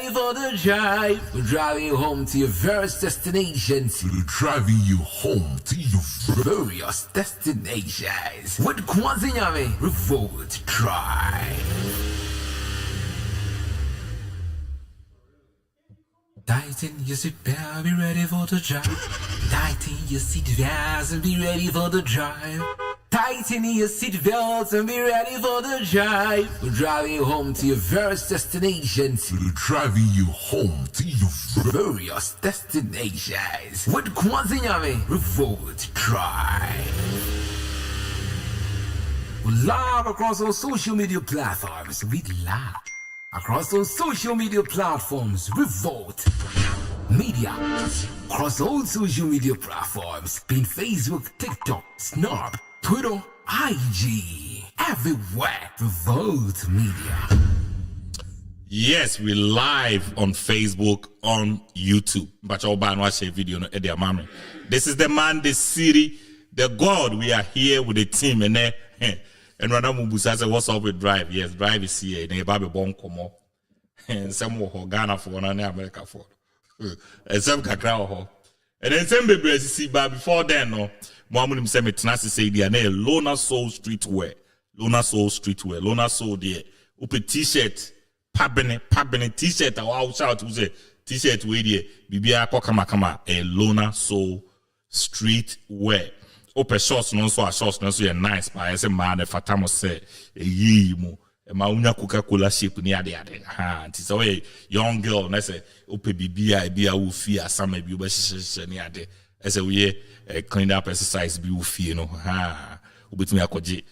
ready for the drive. We're driving you home to your various destinations. We're driving you home to your various destinations. With Kwanzaa Nyame, Revolt Drive. Tighten your seatbelt, be ready for the drive. Tighten your seatbelts and be ready for the drive. Tighten your seatbelts and be ready for the drive. We're driving you home to your various destinations. We're driving you home to your various destinations. With Kwanzaa Nyame, Revolt Drive. We're live across all social media platforms. We live across all social media platforms. Revolt Media. Across all social media platforms. Being Facebook, TikTok, Snap, Twitter, IG. Everywhere. Revolt Media. Yes, we're live on Facebook, on YouTube. But I'll watch a video. This is the man, the city, the God. We are here with the team. And Rana Mubusa said, what's up with Drive? Yes, Drive is here. And Baby Bon come up. And some of Ghana for and America for. And some Kakao. And then some baby see, but before then, no, Mohammed said, Tenasi say, the name Lona Soul Streetwear. Lona Soul Streetwear. Lona Soul, dear. Upe t-shirt. Pabene t-shirt. I'll shout to say t-shirt with you. Bibia Kokama, a Lona Soul Streetwear. Open shorts no so shorts no so you nice but I say man fatamo say yi mu e ma unya Coca-Cola shape ni ade ha nti so we young girl na say open bibia e bia wo fi asama bi oba hihye ni ade e say we clean up exercise bi wo fi no ha obetumi akoje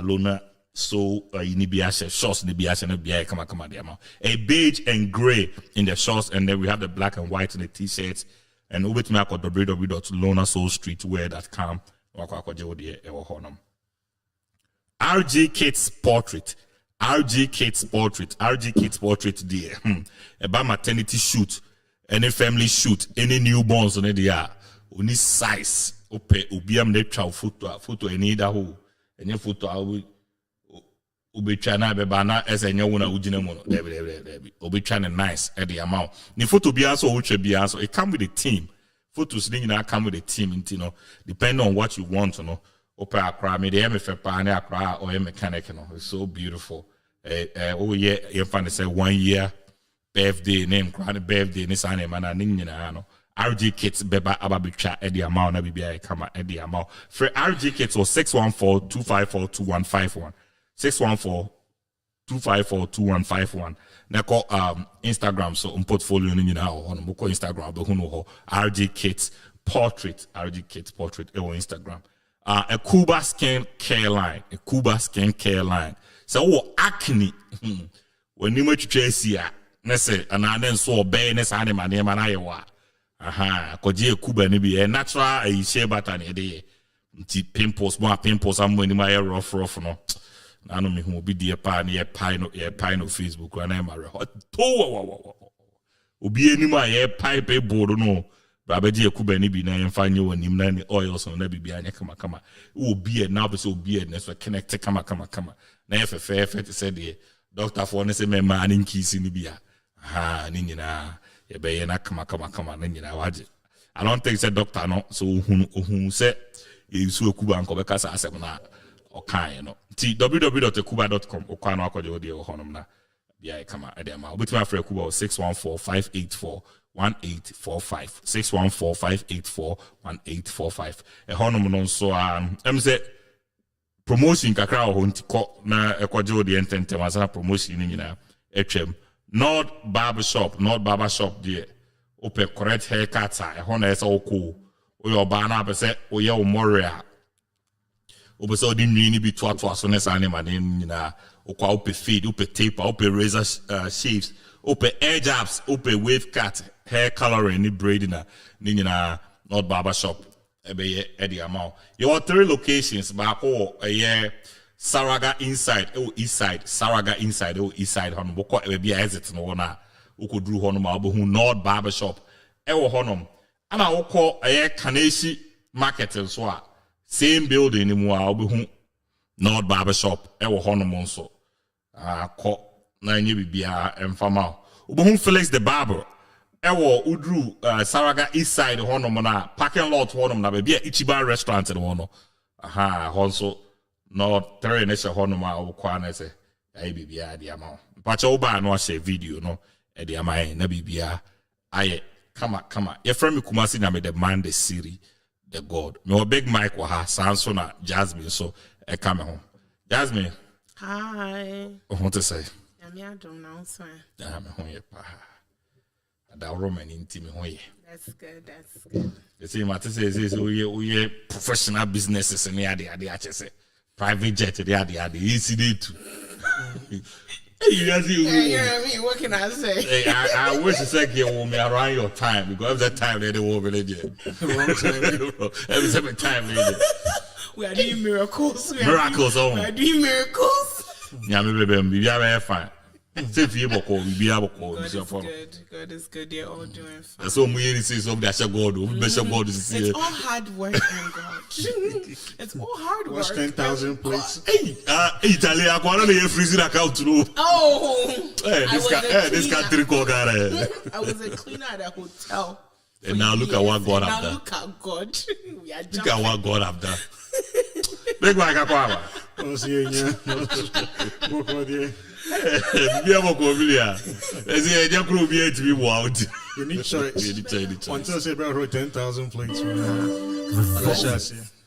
Lona so ni bia shorts ni bia na bia kama dey am a beige and gray in the shorts and then we have the black and white in the t-shirts and obetumi akọ www.lonasoulstreetwear.com RG Kids Portrait. RG Kids Portrait. RG Kids Portrait dear. About maternity shoot, any family shoot, any newborns on the only size. Ope ubiam de chow photo any da ho. Any photo I will Ubi China bebana as a nyawuna ujinamono. Debi. Ubi China nice at the amount. Ni photo be also uche be also. It come with a team. Photos come with a team, you know, depending on what you want, you know. Opa akra, me the MFP akra or mechanic, you know. It's so beautiful. Oh yeah, you find say 1 year birthday name, grand birthday, this and no. RG Kits beba ababicha at the amount na bibia kama at the amount. For RG Kits was 614-254-2151. 614-254-2151. Now call Instagram so portfolio ni na ho no ko Instagram be hunu ho RG Kids Portrait on Instagram. A Cuba Skin Care Line, so acne when you much tracy na say and so be na say na na yewa aha ko je Cuba ni bi natural a shea butter na dey pimples am when my rough no na no me hu obi die pa na ye pai no Facebook na ma re to obi anim a ye pai pe board no ba je Cuba ni bi na ye fa nye wonim na ni oil so na bibia anya kama obi e na be so obi e na so connect kama na ye fe te say the doctor for ne say me ma ni nkisi ni bia ha ni nyina ye be ye na kama na nyina waje I don't think say doctor no so ohun say e su Cuba anko be kasa asem na okay no www.cuba.com okano akoje odi honom na bia kama edema obetima free Cuba 614-584-1845 614-584-1845 honom no so say promotion kakra ho ntiko na ekoje odi ententem asa promotion ni nyina etwem Nord Barber Shop there open correct haircut ehona esa oko oyo ba na be say oye o moria obeso di nwi ni bi to so ne sane ma na okwa ope fade ope taper ope razor shaves ope edge ups ope wave cut hair coloring ni braiding na ni nyina Nord Barber Shop ebe edi amount you have 3 locations ba ko Saraga inside east side hono boko ebe bia exit no na ukodru hono ma obo hu Nord Barber Shop ewo honom ana wokọ Kaneshi market so a same building ni mu a obo hu Nord Barber Shop ewo honom nso akọ na nye bibia emfama Ubahum Felix the Barber. Ewo Udru Saraga East Side honom na parking lot honom na be Ichiban restaurant in hono. Aha, also no 3 nation honom a okwa na say ai bibia dia ma. Pacha oba no share video no e dia mai na bibia aye kama. Your friend me Kumasi na me the man the Siri the God. Me big mic wa ha Sanso na Jasmine so e come home. Jasmine. Hi. What to say? I don't know, sir. I'm home pa. That Roman intimate way. That's good. The same matter says we professional businesses and the say private jet the easy too. You know what I mean? What can I say? Hey, I wish you said you want me around your time because that time they won't be every time we are doing miracles. We are doing miracles. Yeah, maybe are fine. God is good. They're all doing fine. So we say something that God. It's all hard work and God. It's all hard work. What's 10,000 plates? Hey, Italy, I want to freezing account to. Oh, this guy drink all I was a cleaner at a hotel. And now look at what God have done. Look at God. We are look at what God have done. Big like a power. Oh, see you. You need choice. Until say about 10,000 plates.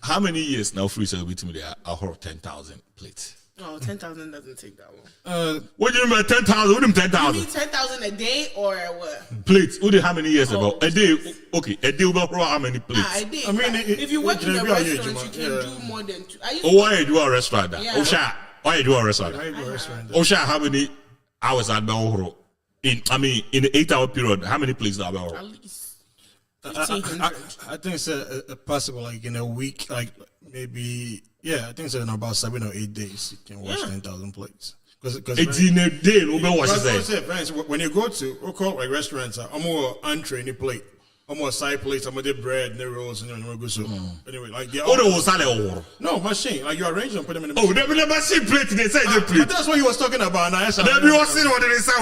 How many years now free shall be to me there? I heard 10,000 plates. Oh, 10,000 doesn't take that long. What do you mean by 10,000? What do you mean 10,000? You mean 10,000 a day or what? Plates. What do how many years about? A day. Okay, a day about how many plates? A day. I mean, if you work in a restaurant, you can do more than 2. Why you do a restaurant? Yeah. Why you do a restaurant? Osha, how many hours at Belhoro? In the 8-hour period, how many plates are Belhoro? At least I think it's possible, like in a week, like maybe, yeah, I think it's in about 7 or 8 days you can wash 10,000 plates. Because it's in a day, no matter what you say. When you go to like restaurants, I'm more untrained plate. I'm more side plates, I'm more bread, and rolls, and then go so. Anyway, like no machine. Like you arrange them, put them in the machine. Oh, the machine plate. They say the plate. But that's what you was talking about. Now, you was saying what they say.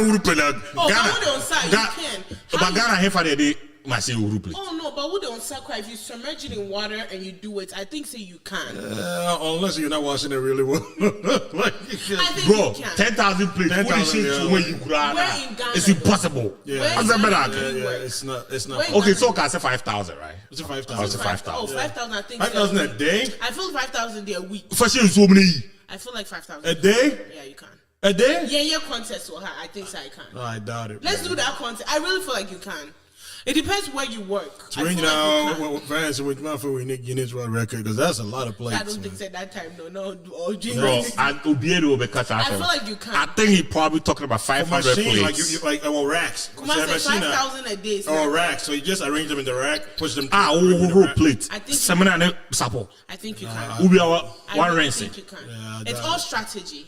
But Ghana here for the day machine plate. Oh no, but we don't sacri. If you submerge it in water and you do it, I think you can. Unless you're not washing it really well. I think bro, you can. 10,000 plates. 10,000 when you it's impossible. Yeah, it's not. Okay, so can I say 5,000, right? It's 5,000. 5,000. Oh, 5,000. I think 5,000 a day. I feel 5,000 a week. For sure, so many. I feel like 5,000 a day. Yeah, you can. A day? Yeah, contest will have. I think I can. No, I doubt it. Let's do that contest. I really feel like you can. It depends where you work. So you know, fans with my food, we need Guinness World Record because that's a lot of plates. I don't think at that time, no. Bro, and Obiero will be cut out. I feel like you can. I think he probably talking about 500 plates. Like racks. Come on, 5,000 a day. Or racks. So you just arrange them in the rack, push them. Plate. I think. I think you can. One rinsing. It's all strategy.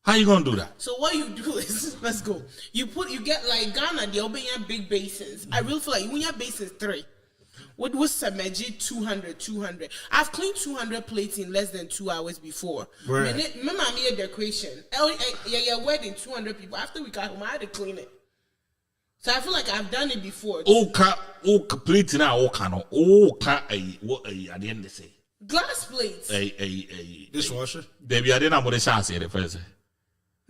How you gonna do that? So what you do is, let's go. You get like Ghana, they open your big basins. I really feel like when your basins 3, what was submerged 200. I've cleaned 200 plates in less than 2 hours before. Right. Remember I made a decoration. Yeah, wedding 200 people. After we got home, I had to clean it. So I feel like I've done it before. Plate now. At the end they say glass plates. Dishwasher. Baby, I didn't know what they say the first.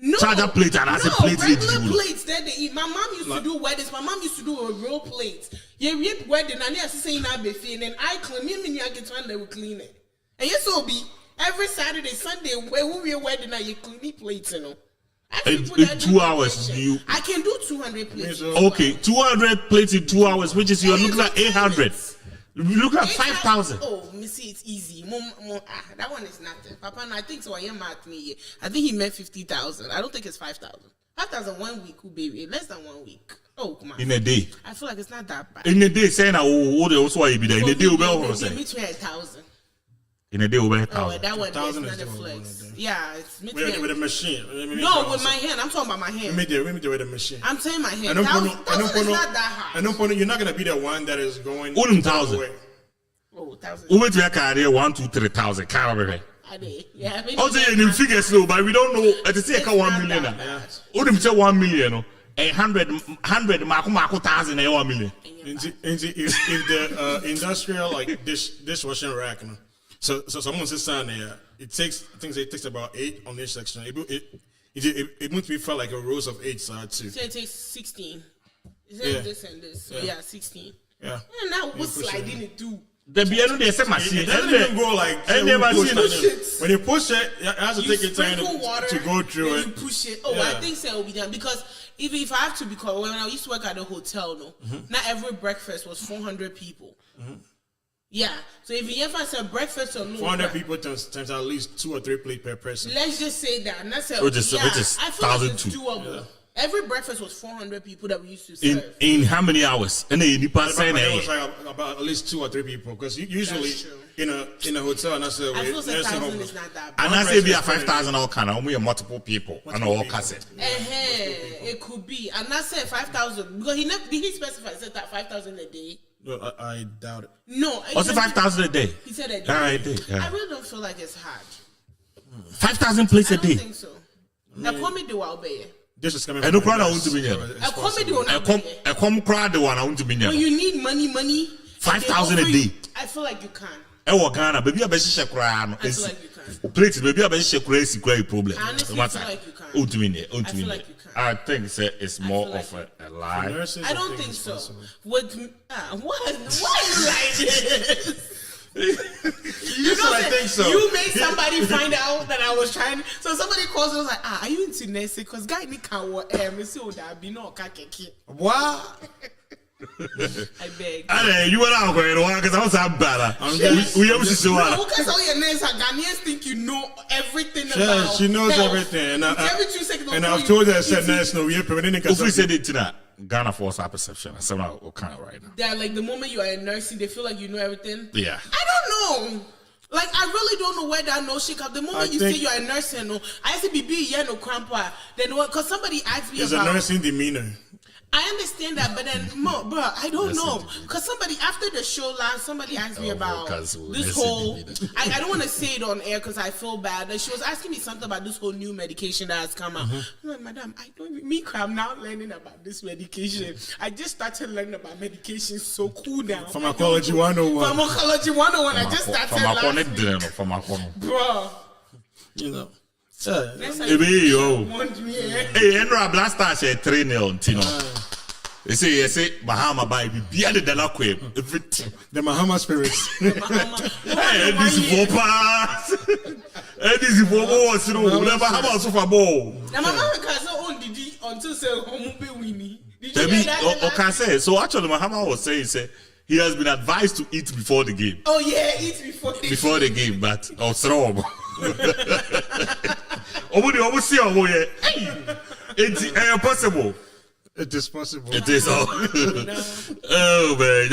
No, charger plate and as a plate regular plates that they eat. My mom used to do weddings. My mom used to do a real plate. Yeah, we had wedding and they saying that buffet and then I clean. Me and I get one they will clean it. And yes, so be every Saturday, Sunday where we wedding and you clean plates, you know. In 2 hours, I can do 200 plates. Okay, 200 plates in 2 hours, which is you're looking at 800. Look at 5,000. Oh, Missy, it's easy. That one is nothing. Papa, I think so. I am at me. I think he meant 50,000. I don't think it's 5,000. 5,000 1 week, baby. Less than 1 week. Oh, come on. In a day. I feel like it's not that bad. In a day, saying also why you be there. In a day, we'll be 1,000. In a day, we'll be 1,000. Oh, that one is not a flex. Yeah, it's with a machine. No, with my hand. I'm talking about my hand. Let me do it with a machine. I'm saying my hand. That's not that hard. You're not going to be the one that is going. 1,000. Oh, 1,000. Who went to a car 1, 2, 3,000. Yeah. Also, you figures slow, but we don't know. At the same 1 million. Who didn't say 1 million? 100 mark 1,000 1 million. If the industrial like dishwashing rack, so someone sits down there, I think it takes about 8 on each section. It must be felt like a rows of 8 sides too. So it takes 16. This and this. So yeah, 16. Yeah. And now we're sliding it through. The piano they say machine. It doesn't even go like and they machine. When you push it, it has to take your time to go through it. You push it. Oh, I think so it will be done because if I have to be called, when I used to work at a hotel, not every breakfast was 400 people. Yeah, so if you ever said breakfast or no, 400 people times at least 2 or 3 plates per person. Let's just say that, and that's which is I feel like it's 1,002. doable. Yeah. Every breakfast was 400 people that we used to serve. In how many hours? And then you pass it was like about at least 2 or 3 people because usually in a hotel and I said I feel like 1,000 is not that bad. And I say we have 5,000 all kind of only multiple people and all cassette. It could be, and I said 5,000 because he specified said that 5,000 a day. No, I doubt it. No, was it 5,000 a day? He said a day. A day. Yeah. I really don't feel like it's hard. 5,000 plates a day. I don't think so. A comedy will obey. This is coming. And no crowd I want to be A comedy will not be. A crowd the one I want to be. When you need money. 5,000 a day. I feel like you can. Ghana, baby, I bet you I feel like you can. Plates, baby, I bet you crazy problem. Honestly, I feel like you can. I feel like you can. I think it's more of a lie. I don't think so. What are you like this? You know, I think so. You made somebody find out that I was trying. So somebody calls and was like, are you into nursing? Because guy ni can work. What? I beg. You were out going because I was that bad. We have to show up. Because all your nurses are Ghanaians think you know everything about. She knows health. Everything. Every 2 seconds. And I've told her, I said, nurse, no, we have preventing. If we said it to that, Ghana force our perception. I said, what kind of right now? That like the moment you are in nursing, they feel like you know everything. Yeah. I don't know. Like I really don't know where that no shake up. The moment you say you are a nurse, no, I say be no crampa. Then what? Because somebody asked me about. There's a nursing demeanor. I understand that, but then, bro, I don't know. Because somebody, after the show last, somebody asked me about this whole, I don't want to say it on air because I feel bad. Like, she was asking me something about this whole new medication that has come out. I'm like, madam, I don't, I'm now learning about this medication. I just started learning about medication, so cool now. Pharmacology 101. Pharmacology 101, I just started last week. Bro. You know. Hey, Enra Blaster said 3-0. They say Bahama baby, be at the Delacque, everything. The Bahama spirits. Hey, this is for pass. Hey, this is for more. So, never have a sofa ball. Now, my mama can't say, oh, did he until say, home be winning. So, actually, Mahama was saying, he has been advised to eat before the game. Oh, yeah, eat before the game, but throw. It's possible. It is possible. It is all. Oh man,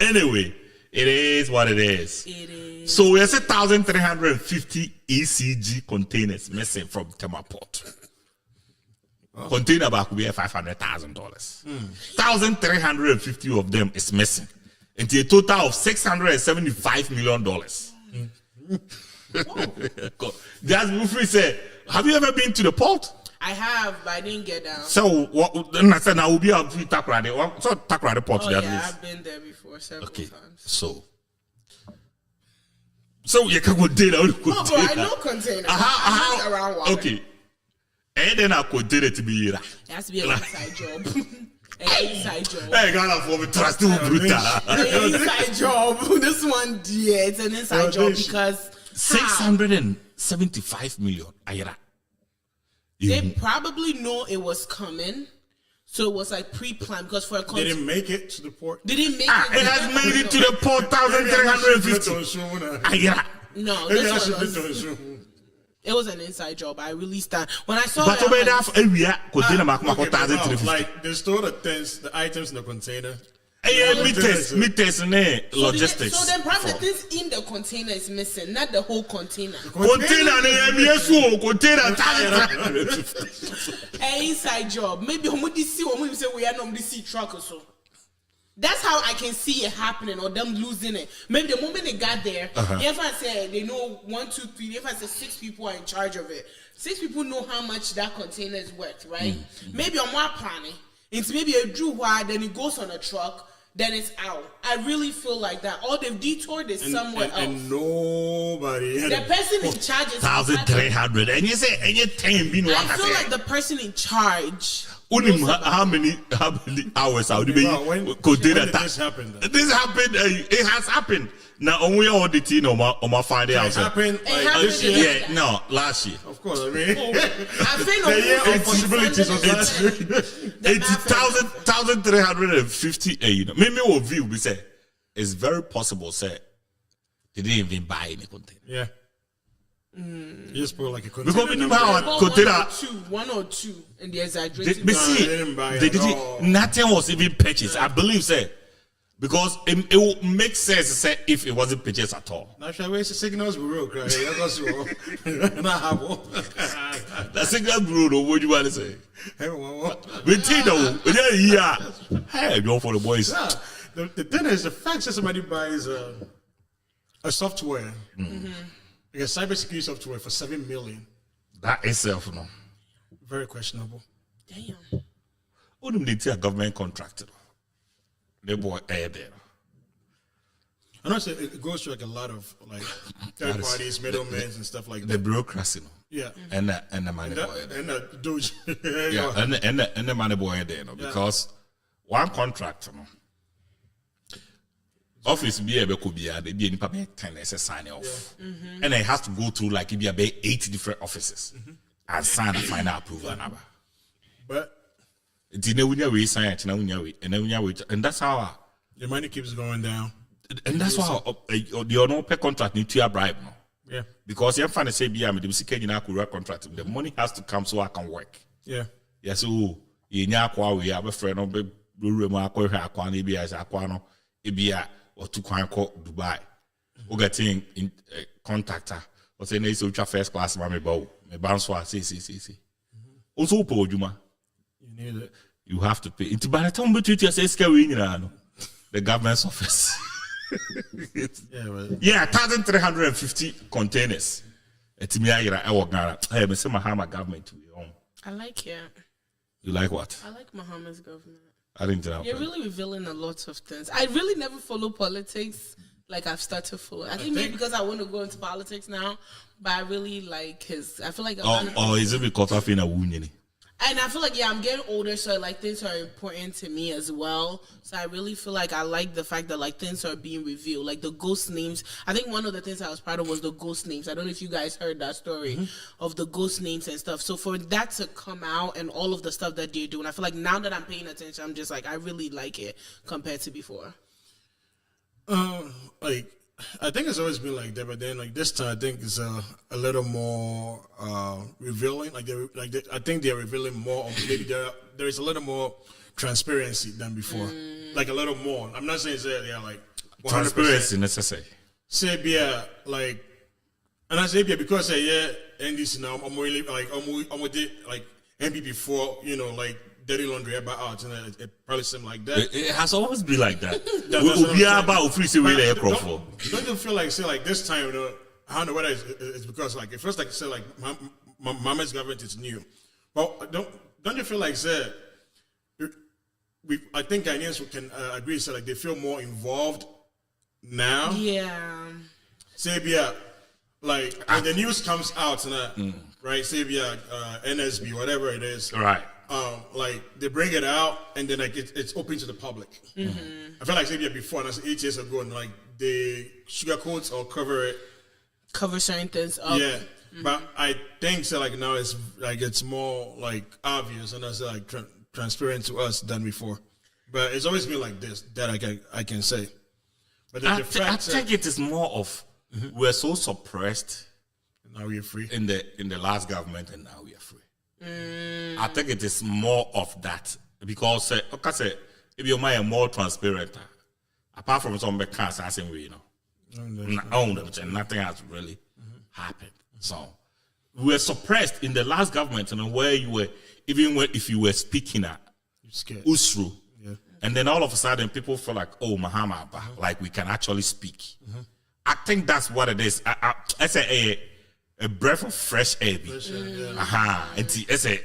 anyway, it is what it is. It is. So we said 1,350 ECG containers missing from Tema Port. Container back will be $500,000. 1,350 of them is missing. Into a total of $675 million. That's Bufri said, have you ever been to the port? I have, but I didn't get down. So what? Then I said, now we'll be able to Takrade. So Takrade port. I've been there before several times. So you can go there. No, but I know container. How? Around water. Okay. And then I could do it to be here. It has to be an inside job. Inside job. Hey, God, for me, trust you, brutal. Inside job. This one, yeah, it's an inside job because 675 million. They probably know it was coming, so it was like pre-planned because for a they didn't make it to the port. They didn't make it. It has made it to the port. 1,350. No, this one was. It was an inside job. I released that when I saw. But like they store the items in the container. Meters and logistics. So then probably the things in the container is missing, not the whole container. Container. An inside job. Maybe we say we are not the sea truck or so. That's how I can see it happening or them losing it. Maybe the moment they got there, if I say they know 1, 2, 3, if I say 6 people are in charge of it, 6 people know how much that container is worth, right? Maybe on one planning, it's maybe a drew wire, then it goes on a truck, then it's out. I really feel like that. Or they've detoured it somewhere else. And nobody. The person in charge is 1,300. And you say, and you 10 being I feel like the person in charge. how many hours out When did this happen? This happened. It has happened. Now, only auditing on my Friday It house. happened like happened this year. Yeah, no, last year. Of course, I mean, I think the year of possibilities was last year. 1,350. You know, maybe what view we say it's very possible. Say they didn't even buy any container. Yeah. You just put like a Because container we knew number. how About container. 1 or 2, and they They, exaggerated. but No, see, they didn't buy it they at didn't. all. Nothing was even purchased. I believe, say, because it would make sense to say if it wasn't purchased at all. Now, shall we say signals bureau? Cry. That was wrong. Not have one. The signal bureau, what do you want to say? Everyone. We did though. Yeah. Hey, you for the boys. Nah, the thing is, the fact that somebody buys a software, like a cybersecurity software for $7 million, That itself, no. very questionable. Damn. Who do they take a government contract? They boy air there. I know it goes through like a lot of like third parties, middlemen, and stuff like The that. bureaucracy, no. Yeah. And the money boy. there. And the Doge. Yeah, and the money boy there, no. Because one contract, no. Office be able to be they be any paper 10 sign it off. And it has to go through like it be about 8 different offices and sign a final approval number. But And that's how your money keeps going down. and that's why the no pay contract need to bribe no. Yeah. Because you find say be am the music contract, the money has to come so I can work. Yeah. Yes, so you nya kwa we have a friend no be blue mu akwa hwe akwa na bi as akwa no e bia or to kwan ko Dubai. O getting in contactor or say na so twa first class ma me ba o me ban so a see. Also po odwuma. You need it. You have to pay. Into by the time we treat you say scary no. The government's office. Yeah, but 1,350 containers. Etimi ayira e wo Ghana. Hey, me say Mahama government to your own. I like it. You like what? I like Muhammad's government. I didn't know. You're really revealing a lot of things. I really never follow politics like I've started following. I think maybe because I want to go into politics now, but I really like his. I feel like Or is it because I've been a wound? and I feel like I'm getting older, so like things are important to me as well. So I really feel like I like the fact that like things are being revealed, like the ghost names. I think one of the things I was proud of was the ghost names. I don't know if you guys heard that story of the ghost names and stuff. So for that to come out and all of the stuff that they're doing, I feel like now that I'm paying attention, I'm just like I really like it compared to before. like I think it's always been like that, but then like this time I think it's a little more revealing. Like I think they're revealing more. Or maybe there is a little more transparency than before. Like a little more. I'm not saying that they're like 100%. Transparency necessary. Say yeah, like, and I say yeah because NDC now I'm really like I'm with it like MP before like dirty laundry about out and it probably seemed like that. It has always been like that. That's what I'm We are saying. about free But way don't you feel like say like this time I don't know whether it's because like it feels like say like Mama's government is new, but don't you feel like say I think Ghanaians can agree say like they feel more involved now. Yeah. Say yeah, like when the news comes out and right, say yeah, NSB whatever it is, Right. like they bring it out and then like it's open to the public. I feel like maybe before, and that's 8 years ago, and like they sugarcoat or Cover certain things up. yeah. But I think so. Like now, it's more like obvious and it's like transparent to us than before. But it's always been like this that I can say. But then I think it is more of we're so suppressed now we're free. in the last government and now we are free. I think it is more of that because like I said, if you're more transparent, apart from some assassin way, nothing has really happened. So we were suppressed in the last government, and where you were, even if you were speaking at You're scared. Usru, Yeah. And then all of a sudden, people feel like, oh, Muhammad, like we can actually speak. I think that's what it is. I say a breath of fresh air. And I say,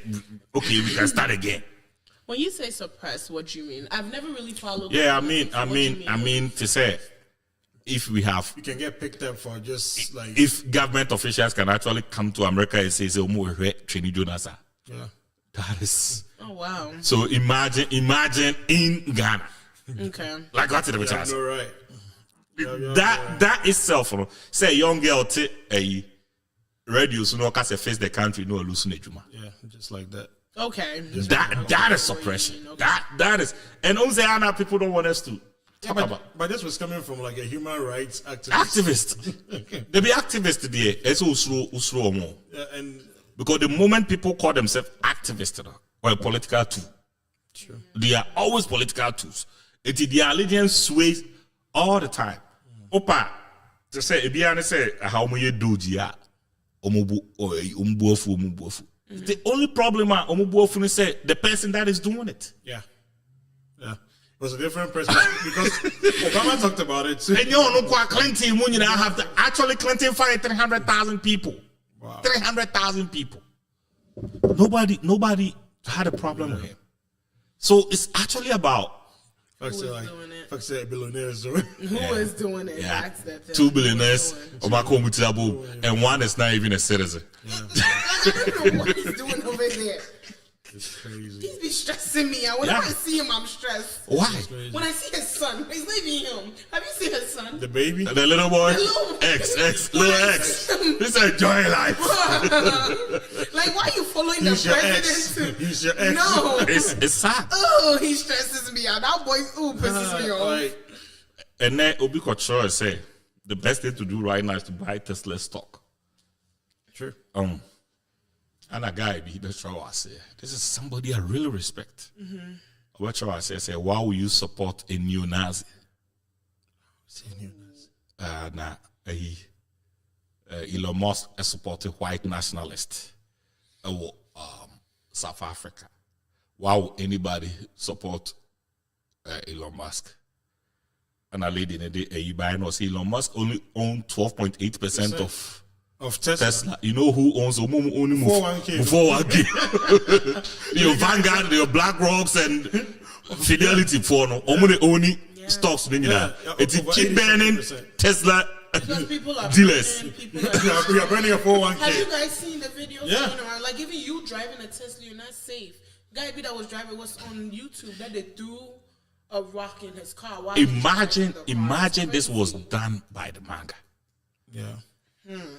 okay, we can start again. When you say suppress, what do you mean? I've never really followed. Yeah, I mean to say, if we have, You can get picked up for just like if government officials can actually come to America and say, Trini Jonas, yeah. that is. Oh wow. So imagine in Ghana, Okay. like what's the chance? No, right. That itself, say a young girl take a radio, so no can face the country, no losing juma. Yeah, just like that. Okay. That is suppression. Okay. That is, and also people don't want us to talk about. But this was coming from like a human rights activist. Activists. They be activists there. It's also more. Yeah, and Because the moment people call themselves activists or a political tool, they are always political tools. Their allegiance sways all the time. Opa, to say, Ebiane say, how may you do Gia? The only problem is say the person that is doing it. yeah. Yeah. It was a different person because Obama talked about it too. And you know, Clinton, when you have to actually Clinton fired 300,000 people. Wow. 300,000 people. Nobody had a problem with him. So it's actually about Fuck Who say is like doing it? fuck say billionaires doing. Who is doing it? yeah, That's the thing. 2 billionaires, Who is doing it? Obako Mutiabo, and one is not even a citizen. I don't know what he's doing over there. It's crazy. He's be stressing me out. Whenever Yeah. I see him, I'm stressed. Why? When I see his son, he's leaving him. Have you seen his son? The baby. The little boy, The little- little X. This is enjoy life. Like, why are you following the He's your ex. president? He's your ex. No. It's sad. Oh, he stresses me out. That boy, pisses me off. Like, And then Obi Kochoro say the best thing to do right now is to buy Tesla stock. sure. And a guy be the show I say, this is somebody I really respect. What show I say, why will you support a neo-Nazi? Elon Musk a supported white nationalist. South Africa. Why would anybody support Elon Musk? And a lady in the day, you buy no see Elon Musk only own 12.8% Of Tesla. Tesla. You know who owns only 401k. 401k. Your Vanguard, your BlackRocks, and Fidelity for no. Only stocks. Yeah, It's over keep burning 87%. Tesla Because people are dealers. burning, people are We are burning a 401k. Have you guys seen the videos Yeah. going around? Like, even you driving a Tesla, you're not safe. Guy that was driving was on YouTube that they threw a rock in his car. While he was Imagine, driving the car. imagine It's this was crazy. done by the manga. Yeah.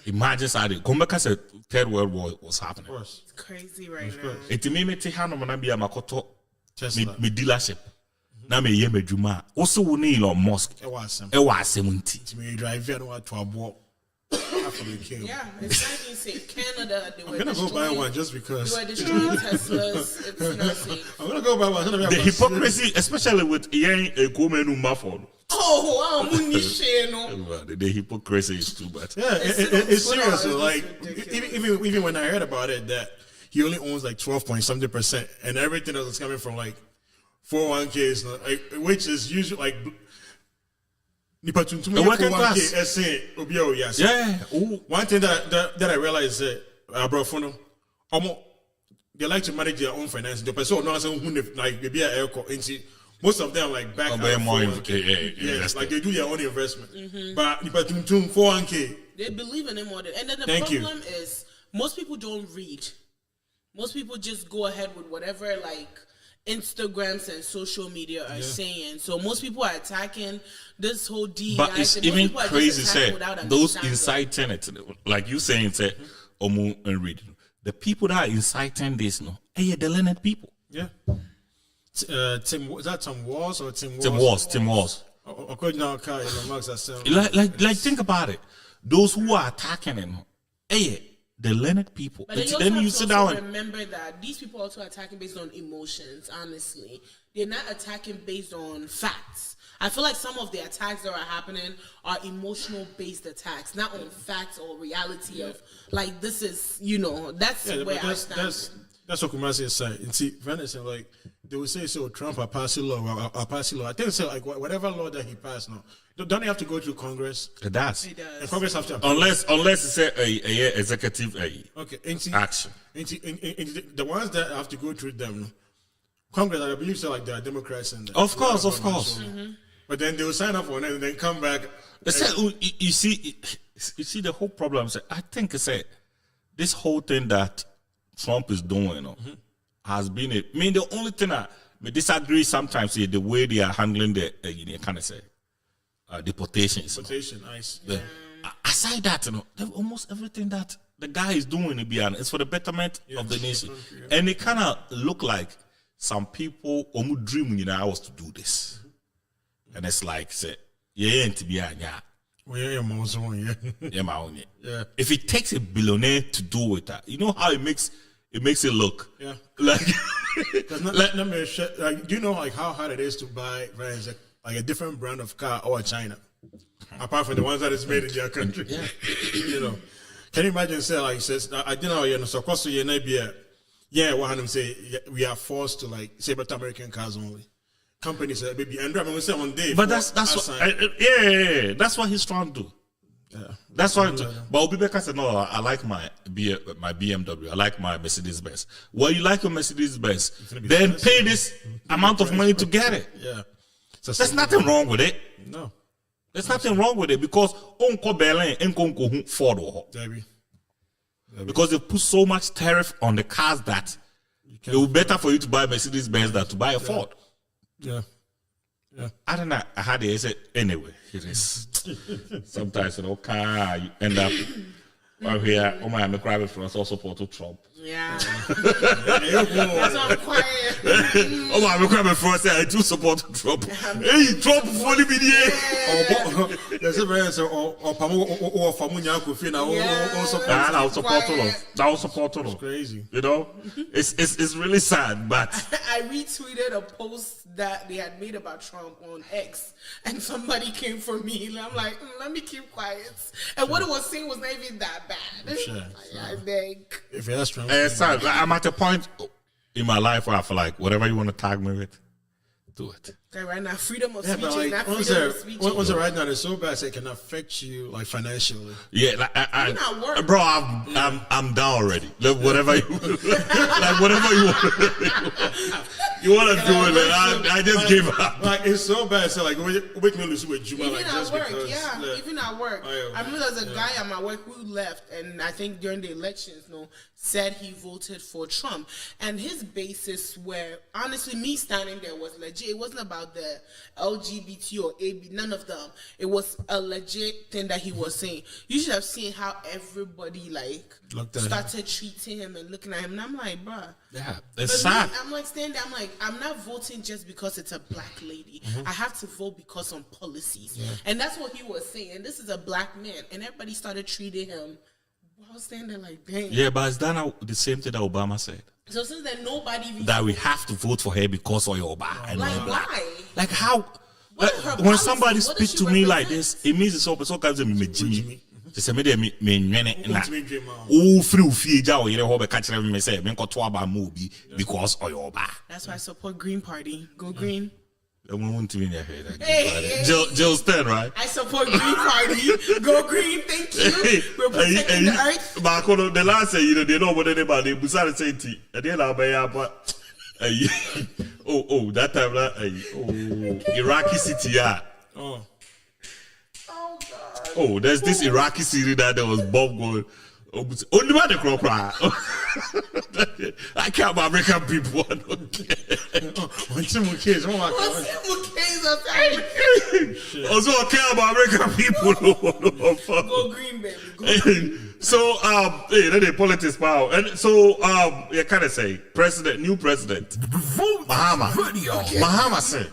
Imagine Sadi. Kumeka said Third World War was happening. Of course. It's crazy right now. It me me te hano mana bia makoto Tesla. me dealership. Na me ye medwuma. Also wo ne Elon Musk. It was some. E wa asem nti. To me, drive here to a walk. After the king. Yeah, it's not even safe. Canada, they were I'm gonna go buy destroying- one just because. They were destroying Teslas. It's not safe. I'm gonna go buy one. It's gonna be The a hypocrisy, especially with Yen Ekumenu Mafon. Oh, wow, Muniche, no. The hypocrisy is too bad. Yeah, Twitter it's serious. is So, like, ridiculous. even when I heard about it, that he only owns like 12.something%, and everything else is coming from like 401ks, like, which is usually like. Nipa tuntum A working 401k, class. essay, obi o yes. Yeah. Ooh. One thing that I realized is that bro, they like to manage their own finances. The person knows who like maybe a airco. Most of them like back Oh, out they're of more 401k. Yes, invested. like they do their own investment. But Nipa tuntum 401k. They believe in it more than. And then the Thank you. problem is most people don't read. Most people just go ahead with whatever like Instagrams and social media are saying. So most people are attacking this whole DEI. But it's thing. Most even people are just crazy, attacking say, without those understanding. inciting it, like you saying, say, Omu and read. The people that are inciting this, no, hey, the learned people. Yeah. Tim, is that Tim Walls or Tim Walls? Tim Walls. According to Kai, Elon Musk has said. Like, think about it. Those who are attacking him, hey, the learned people. But then And you, then also you have to sit also down and remember that these people also attacking based on emotions, honestly. They're not attacking based on facts. I feel like some of the attacks that are happening are emotional based attacks, not on facts or reality of like this is, that's Yeah, where but I stand. that's what Kumasi is saying. And see, Venice, like they will say, so Trump will pass a law, I'll pass a law. I think so, like whatever law that he passed now, don't you have to go through Congress? It does. It does. And Congress have to Unless it's a executive okay, action. The ones that have to go through them, Congress, I believe, so like there are Democrats and Of course. But then they will sign up for it and then come back. You see the whole problem. I think this whole thing that Trump is doing has been the only thing I disagree sometimes is the way they are handling the deportations. Deportation, nice. Aside that, almost everything that the guy is doing is for the betterment of the nation, and it kind of look like some people dream I was to do this, and it's like to be if it takes a billionaire to do it, you know how it makes it look. Yeah. Like, do you know like how hard it is to buy like a different brand of car or China, apart from the ones that is made in their country? Yeah. You know, can you imagine? Say like says I didn't know so cost you what say we are forced to like say about American cars only. Companies maybe and I'm gonna say one day. But that's what that's what he's trying to do. Yeah. That's why. But Obibeka said, no, I like my BMW. I like my Mercedes-Benz. Well, you like your Mercedes-Benz, then pay this amount of money to get it. Yeah. There's nothing wrong with it. No. There's nothing wrong with it because Unko Berlin and Unko Ford. Because they put so much tariff on the cars that it will be better for you to buy Mercedes-Benz than to buy a Ford. Yeah. I don't know. I had it. Anyway, it is. Sometimes car you end up over here. Oh my, I'm a private friend also support Trump. Yeah. That's why I'm quiet. Oh my, I'm a private friend. I do support Trump. Hey, Trump fully be there. There's a very or Famunya Kufina I'll support all. Crazy. You know, it's really sad, but I retweeted a post that they had made about Trump on X, and somebody came for me, and I'm like, let me keep quiet. And what it was saying was not even that bad. Sure. I beg. If that's Trump, sad. I'm at a point in my life where I feel like whatever you want to tag me with, do it. Okay, right now, freedom of speech, like, not freedom of speech. Once right now, it's so bad, it can affect you like financially. Yeah, like You're not working. bro, I'm down already. Like, whatever you want, you want to do it, man. I just give up. Like it's so bad. So like, make me lose with Juma, Even like at just work, because. even at work. I remember there's a guy at my work who left, and I think during the elections, said he voted for Trump, and his basis were honestly me standing there was legit. It wasn't about the LGBT or AB, none of them. It was a legit thing that he was saying. You should have seen how everybody started treating him and looking at him, and I'm like, bruh. Yeah, it's sad. I'm like standing there, I'm like, I'm not voting just because it's a black lady. I have to vote because on policies. And that's what he was saying. And this is a black man. And everybody started treating him. I was standing there like, dang. Yeah, but it's done the same thing that Obama said. So since then, nobody... That we have to vote for her because of your Obama. Like, why? Like how... What are her when policies? somebody What speaks does to she me like represent? this, it means it's all kinds of me Jimmy. They say me Dream free jaw you know catch me say me to about movie because of your Obama. That's why I support Green Party. Go Green. Hey. Jill Stein, right? I support Green Party. Go Green. Thank you. We're protecting the earth. But the last say, they know what anybody. Busara say tea. And then I'll buy but that time Iraqi city, yeah. Oh God. Oh, there's this Iraqi city that there was bomb going. Only about the crop. I care about American people. I don't care. Also, I care about American people. Go Green, baby. Go Green. So, the politics power. And so, you kind of say, new president, Mahama. Mahama said,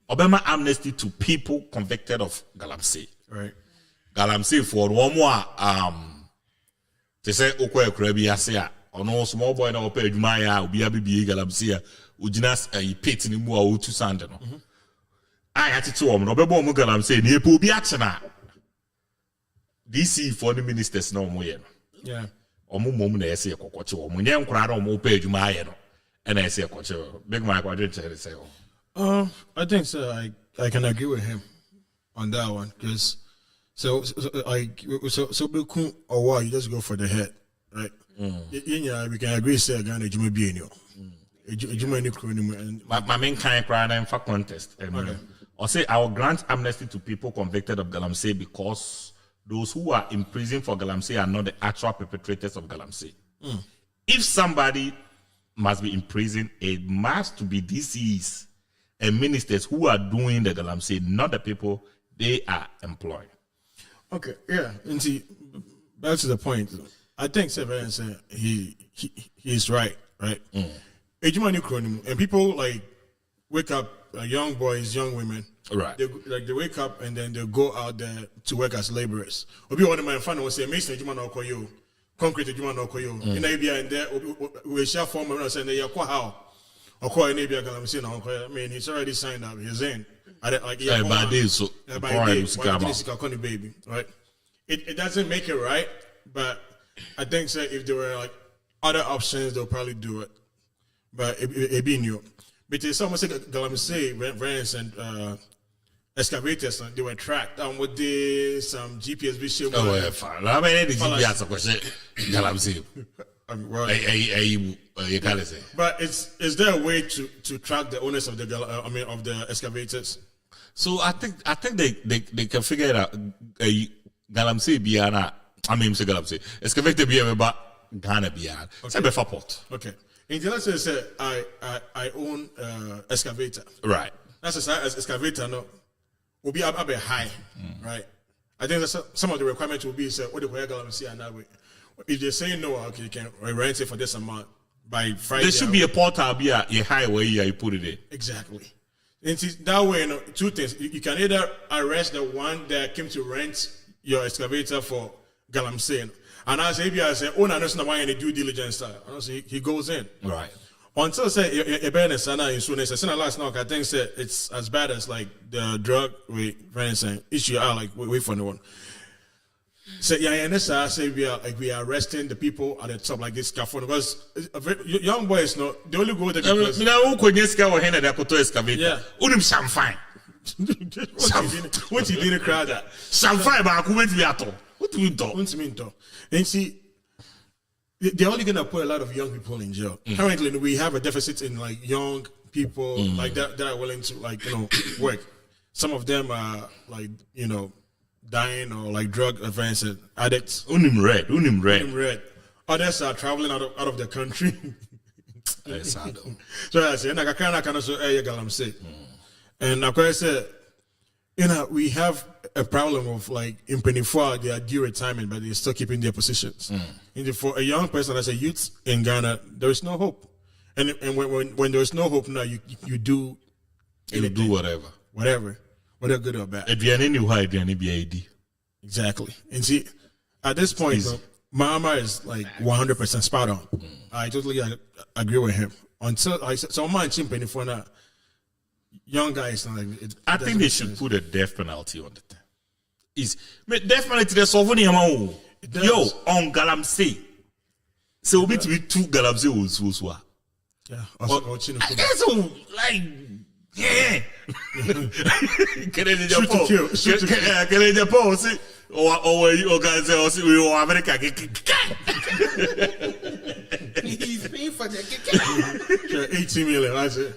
Obama amnesty to people convicted of Galamsey. Right. Galamsey for one more, they say, Okwe Krabi Asia, or no small boy no pay Maya, Ubi Galamsey, Ujinas, a pit in Mua Utu Sandano. I had to tell him, Robert Galamsey, Nepo Biachana. DC for the ministers no more. Yeah. Or mum, they say, Cococho, Munyam Crado, more pay Maya. And I say, Big Mike, I didn't say, oh. I think so. I can agree with him on that one because so Biku or why you just go for the head, right? Yeah, we can agree. Say again, you may be in you. My main kind crying and for contest. Or say I will grant amnesty to people convicted of Galamsey because those who are in prison for Galamsey are not the actual perpetrators of Galamsey. If somebody must be in prison, it must be DCs and ministers who are doing the Galamsey, not the people they are employed. Okay, yeah. And see, back to the point. I think Severin said he's right, right? And people like wake up, young boys, young women, right? They wake up and then they go out there to work as laborers. Obi one of my friends will say, "Mason, you man okoyo, concrete, you man okoyo." In Abia and there we share form and say, "Yeah, how?" Okoyo in Abia, I'm saying, I mean, he's already signed up. He's in. Like yeah, by days, so baby, right? It doesn't make it right, but I think so if there were like other options, they'll probably do it. But it be new. But there's someone said Galamsey, Vans and excavators, they were tracked down with some GPS visual. Oh, yeah, fine. I mean, the GPS question, Galamsey. You can't say. But is there a way to track the owners of the excavators? So I think they can figure it out. Galamsey Biana, I mean, Galamsey. Excavator Biana, but Ghana Biana. Say before port. Okay. In the last say I own excavator. Right. That's a excavator. No, will be up high. Right. I think that's some of the requirements will be say what the Galamsey and that way. If they say no, okay, you can rent it for this amount by Friday. There should be a portal be a highway you put it in. Exactly. And that way, two things. You can either arrest the one that came to rent your excavator for Galamsey. And I say, oh, no, that's not why any due diligence. He goes in. Right. Until say, a better sana insurance. I last night, I think it's as bad as like the drug issue. I like wait for no one. So yeah, and this I say we are arresting the people at the top like this scaffold because young boys they only go there because who could just go ahead and put excavator. Yeah. Unim champagne. What you did crowd that? Champagne, but who went to ato? What do you do? And see, they're only gonna put a lot of young people in jail. Currently, we have a deficit in like young people like that are willing to work. Some of them are like dying or like drug offense addicts. Unim red. Others are traveling out of the country. That's sad though. So I say, I can't so Galamsey. And like I said, we have a problem of like in Penifua, they are due retirement, but they're still keeping their positions. And for a young person as a youth in Ghana, there is no hope. And when there is no hope now, you do anything, do whatever, whether good or bad. Exactly. And see, at this point, Mama is like 100% spot on. I totally agree with him. Until so man chimping for now. Young guys, I think they should put a death penalty on the thing. Death penalty, there's so many amount. Yo, on Galamsey. So we be two Galamsey was yeah. So like yeah. Can I Japan see or you guys say we are America. He's paying for the 18 million. That's it.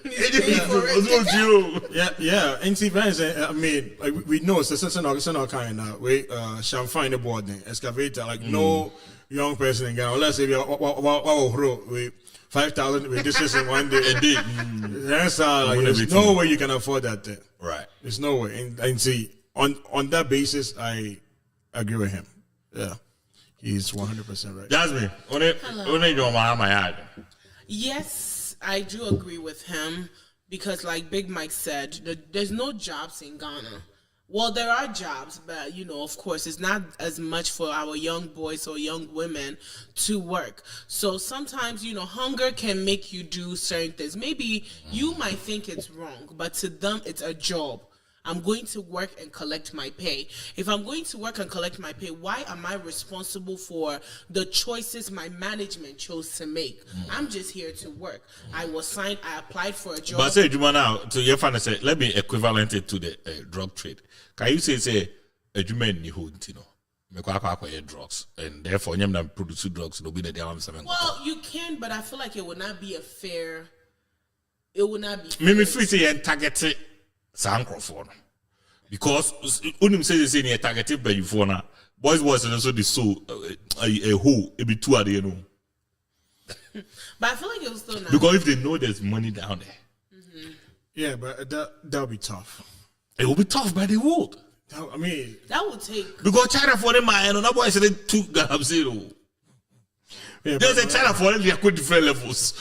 Yeah. And see, I mean, like we know it's not kind now. We shall find a board excavator. Like no young person in Ghana. Let's say we 5,000 with dishes in one day. Indeed. That's there's no way you can afford that thing. Right. There's no way. And see, on that basis, I agree with him. Yeah. He's 100% right. Jasmine, yes, I do agree with him because, like Big Mike said, there's no jobs in Ghana. Well, there are jobs, but, of course, it's not as much for our young boys or young women to work. So sometimes, hunger can make you do certain things. Maybe you might think it's wrong, but to them, it's a job. I'm going to work and collect my pay. If I'm going to work and collect my pay, why am I responsible for the choices my management chose to make? I'm just here to work. I was signed, I applied for a job. But say, Juma, now, to your fan, say, let me equivalent it to the drug trade. Can you say, a Juma ni who, you know, make drugs, and therefore, you can produce drugs, no be the damn seven. Well, you can, but I feel like it would not be a fair. It would not be fair. Mimi free say and target it, microphone. Because unim say near targeted by you for now. Boys was also the so a hole, it be two at the you know. But I feel like it was still not. Because if they know there's money down there. Yeah, but that'll be tough. It will be tough, but they would. I mean, that would take. Because China for them, and another boy said 2 grams zero. yeah, There's a China for them, they are quite different levels.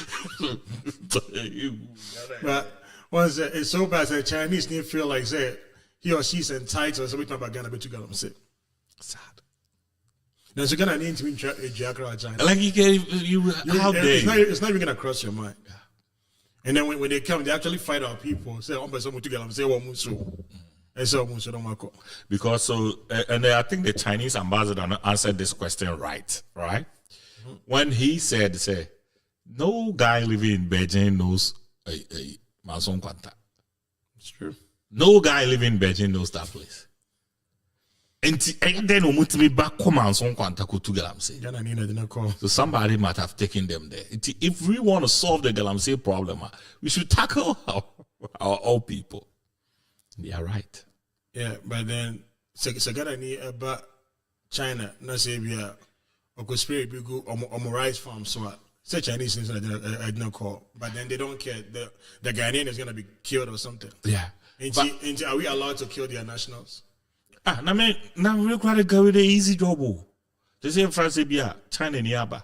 but once it's so bad that Chinese need feel like say he or she's entitled, so we talk about Ghana, but you got to say Sad. now so Ghana need to be a Jaguar China. Like you how dare It's not even gonna cross your mind. Yeah. And then when they come, they actually fight our people. Say, "Oh, but someone together, say, what muso?" And so muso don't want. Because so and I think the Chinese ambassador answered this question right? When he said, "Say, no guy living in Beijing knows a Manson Kwanta. It's true. No guy living in Beijing knows that place." And then we must be back come Manson Kwanta ko to Galamsey. Ghana need to call. So somebody might have taken them there. If we want to solve the Galamsey problem, we should tackle our old people. They are right. Yeah, but then so Ghana need about China. No say we are or spirit we go on rice farm so what. Say Chinese things I didn't call, but then they don't care. The Ghanaian is gonna be killed or something. Yeah. And are we allowed to kill their nationals? Now we got to go with the easy job. They say France be China niaba.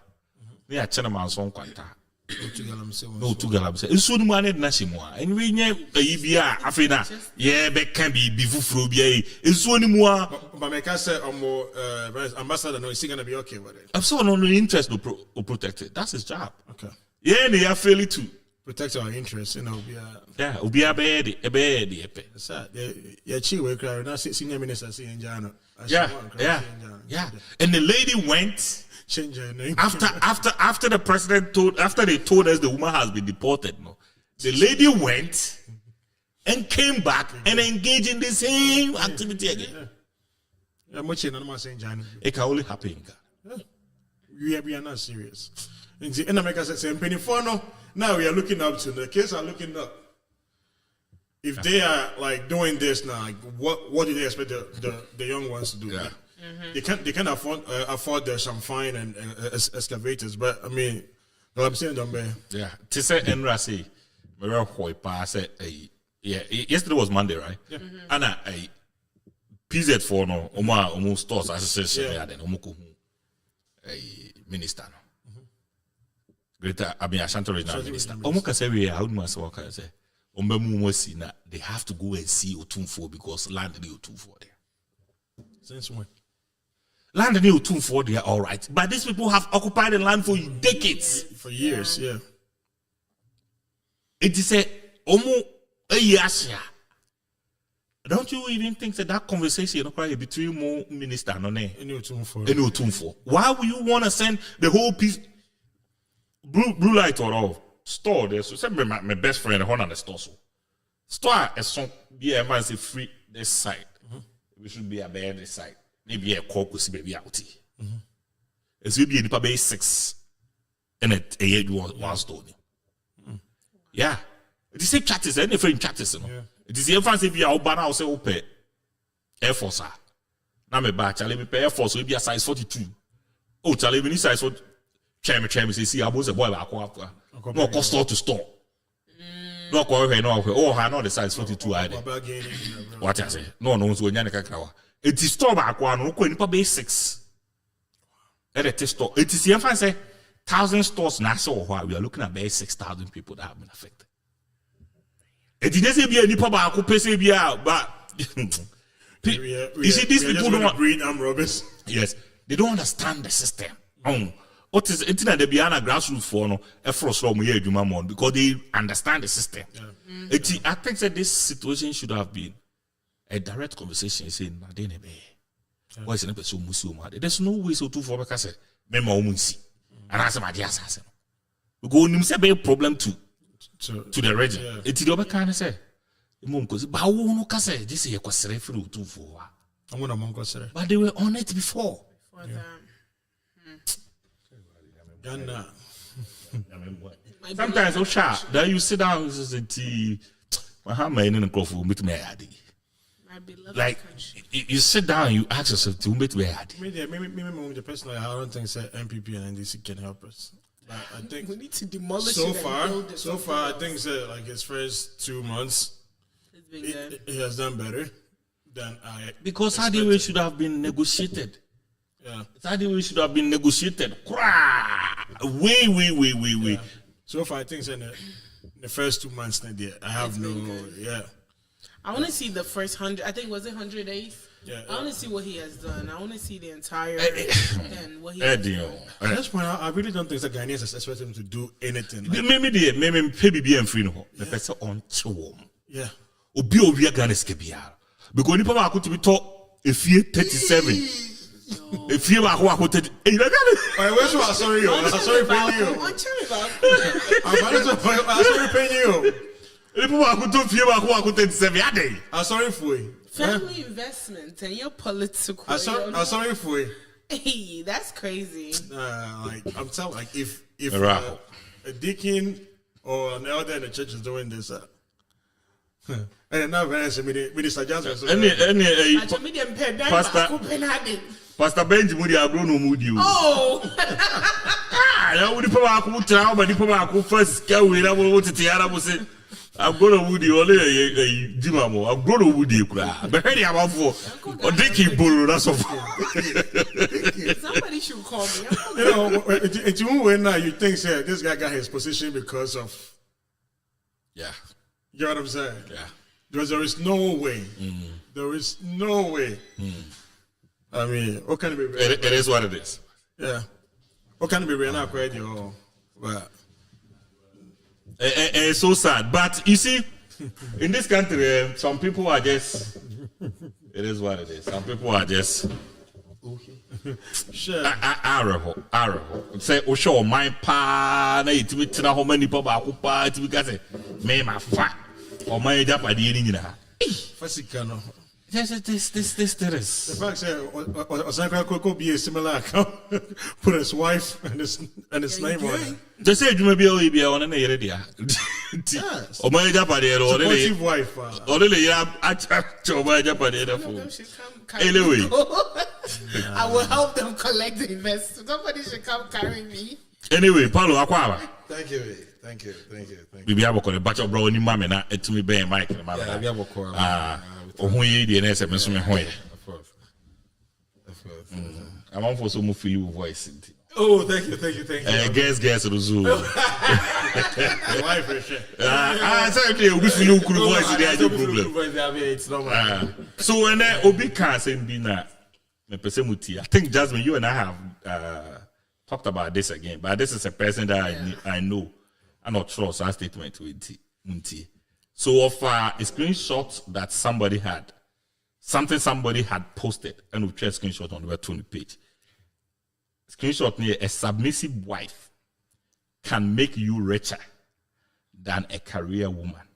They are China Manson Kwanta. No to Galamsey. It's soon money national. And we know Ibia Afrina. Yeah, but can be bifufrobia. It's so anymore. But my can say more ambassador no is he gonna be okay with it? I'm so no interest to protect it. That's his job. Okay. Yeah, they are fairly too. Protect our interests, you know. Yeah, ubi a bad. Sad. Yeah, Chiwe cry. Now senior minister saying Jano. Yeah. And the lady went. Change her name. After the president after they told us the woman has been deported, no, the lady went and came back and engaged in the same activity again. Yeah, much in another saying Jano. It can only happen. We are not serious. In America, said, penny for no. Now we are looking up to the kids are looking up. If they are like doing this now, like, what do they expect the young ones to do? Yeah. They can't afford the champagne and excavators, but I mean, what I'm saying, don't be. Yeah. To say Enra say, yesterday was Monday, right? Yeah. And a PZ for no, almost stores association then a minister. Greater Ashanti Regional Minister. Omuka say we how do I say they have to go and see Otumfuo because land in Otumfuo there. Since when? Land in Otumfuo they are all right. But these people have occupied the land for decades. For years, yeah. It is a Yasia. Don't you even think that conversation between more minister and Otumfuo? Why would you want to send the whole piece? Blue light or all store there. So send me my best friend on the store. So store a song be a man say free this side. We should be a bad this side. Maybe a cork will see baby out. It's will be a base 6 and a one store. Yeah. It is a chatters, any friend chatters. It is the France if you are banner say open Air Force. Now me back, Charlie me pay Air Force will be a size 42. Oh, Charlie me size 42. Chairman say see aboze boy back no cost store to store no ko no I know the size 42 I what I say no so nya ne kakra it is store back no ko nipa be 6 at the store it is here say 1,000 stores na so we are looking at be 6,000 people that have been affected it didn't say be nipa back pese bia but you see these people don't breed armed robbers. Yes, they don't understand the system. What is it that the Biana grassroots for no efforts from here because they understand the system. I think that this situation should have been a direct conversation saying, what's an episode Muslim? There's no way so 2 for because Memo Munsi. And I said, my dear assassin. We go him say a problem to the region. It's the other kind of say. Because Bawo no Case, this is a question for 2 for. I'm going to Mongo say. But they were on it before. Sometimes, oh, sharp. Then you sit down, tea. My man in the coffee meet me. Like you sit down, you ask yourself to meet me. Maybe the person I don't think say MPP and NDC can help us. Like, I think we need to demolish so it far, I think that like his first 2 months, he has done better than I. Because how the way should have been negotiated. Yeah, how the way should have been negotiated. Way. Yeah. So far, I think that in the first 2 months, I have no. Yeah. I want to see the first 100. I think was it 100 days. Yeah. I want to see what he has done. I want to see the entire and what he has done. At this point, I really don't think the Ghanaians expect him to do anything. Like, maybe and free no. The person on chewom. Yeah. Obi Ghana's kebiara. Because nipa ba to be taught if you 37. If you are who 30. Where's you? Sorry, sorry paying you. I'm sorry paying you. I'm sorry for you. Family investment and your political. I'm sorry for you. Hey, that's crazy. Like I'm telling, like if a deacon or an elder in the church is doing this, and now we suggest Pastor Benjamin, I don't know mood you. Oh, I would tell but the first go with I will to Tiara was it. I'm going to Woody only a Jimamo. I'm going to Woody. But hey, I'm out for or Dicky Bull. That's all. Somebody should call me. You know, it's when now you think this guy got his position because of. Yeah. You know what I'm saying? Yeah. Because there is no way. There is no way. I mean, what can it be? It is what it is. Yeah. What can it be? We're not quite, but. It's so sad. But you see, in this country, some people are just. It is what it is. Some people are just. Sure. Arrow. Say, oh, sure, my pa, na it with how many papa who party because me my fat or my Japanese. Fasikano. This. The fact that Osaka could be a similar account, put his wife and his name on it. They say you may be on an area. Oh, my Japanese or supportive wife. Or really, I my Japanese. Anyway, I will help them collect the investment. Somebody should come carry me. Anyway, Paulo Aquaba. Thank you. Bibi aboko the batch of bro ni mama na etumi ben mic na mama. Yeah, bibi aboko. Ohun ye die na se me so me ho ye. Of course. I'm on for so mu feel your voice. Oh, thank you. Guess Ruzu. Why for sure? Say we feel your voice there no problem. It's normal. So when Obi can say be na me pese muti. I think Jasmine you and I have talked about this again, but this is a person that I know. I not trust our statement with Munti. So of a screenshot that somebody had posted, and we share screenshot on the Tony page. Screenshot near a submissive wife can make you richer than a career woman.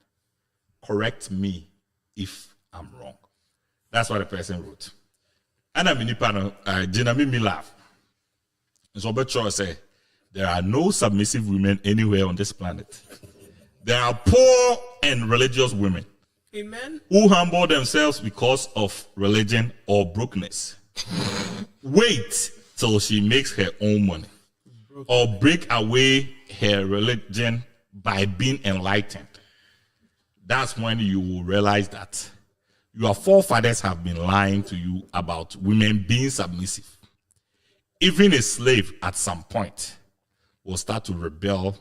Correct me if I'm wrong. That's what the person wrote. And I'm in the panel, Gina made me laugh. So Betro say, there are no submissive women anywhere on this planet. There are poor and religious women. Amen. Who humble themselves because of religion or brokenness. Wait till she makes her own money. Or break away her religion by being enlightened. That's when you will realize that your forefathers have been lying to you about women being submissive. Even a slave at some point will start to rebel.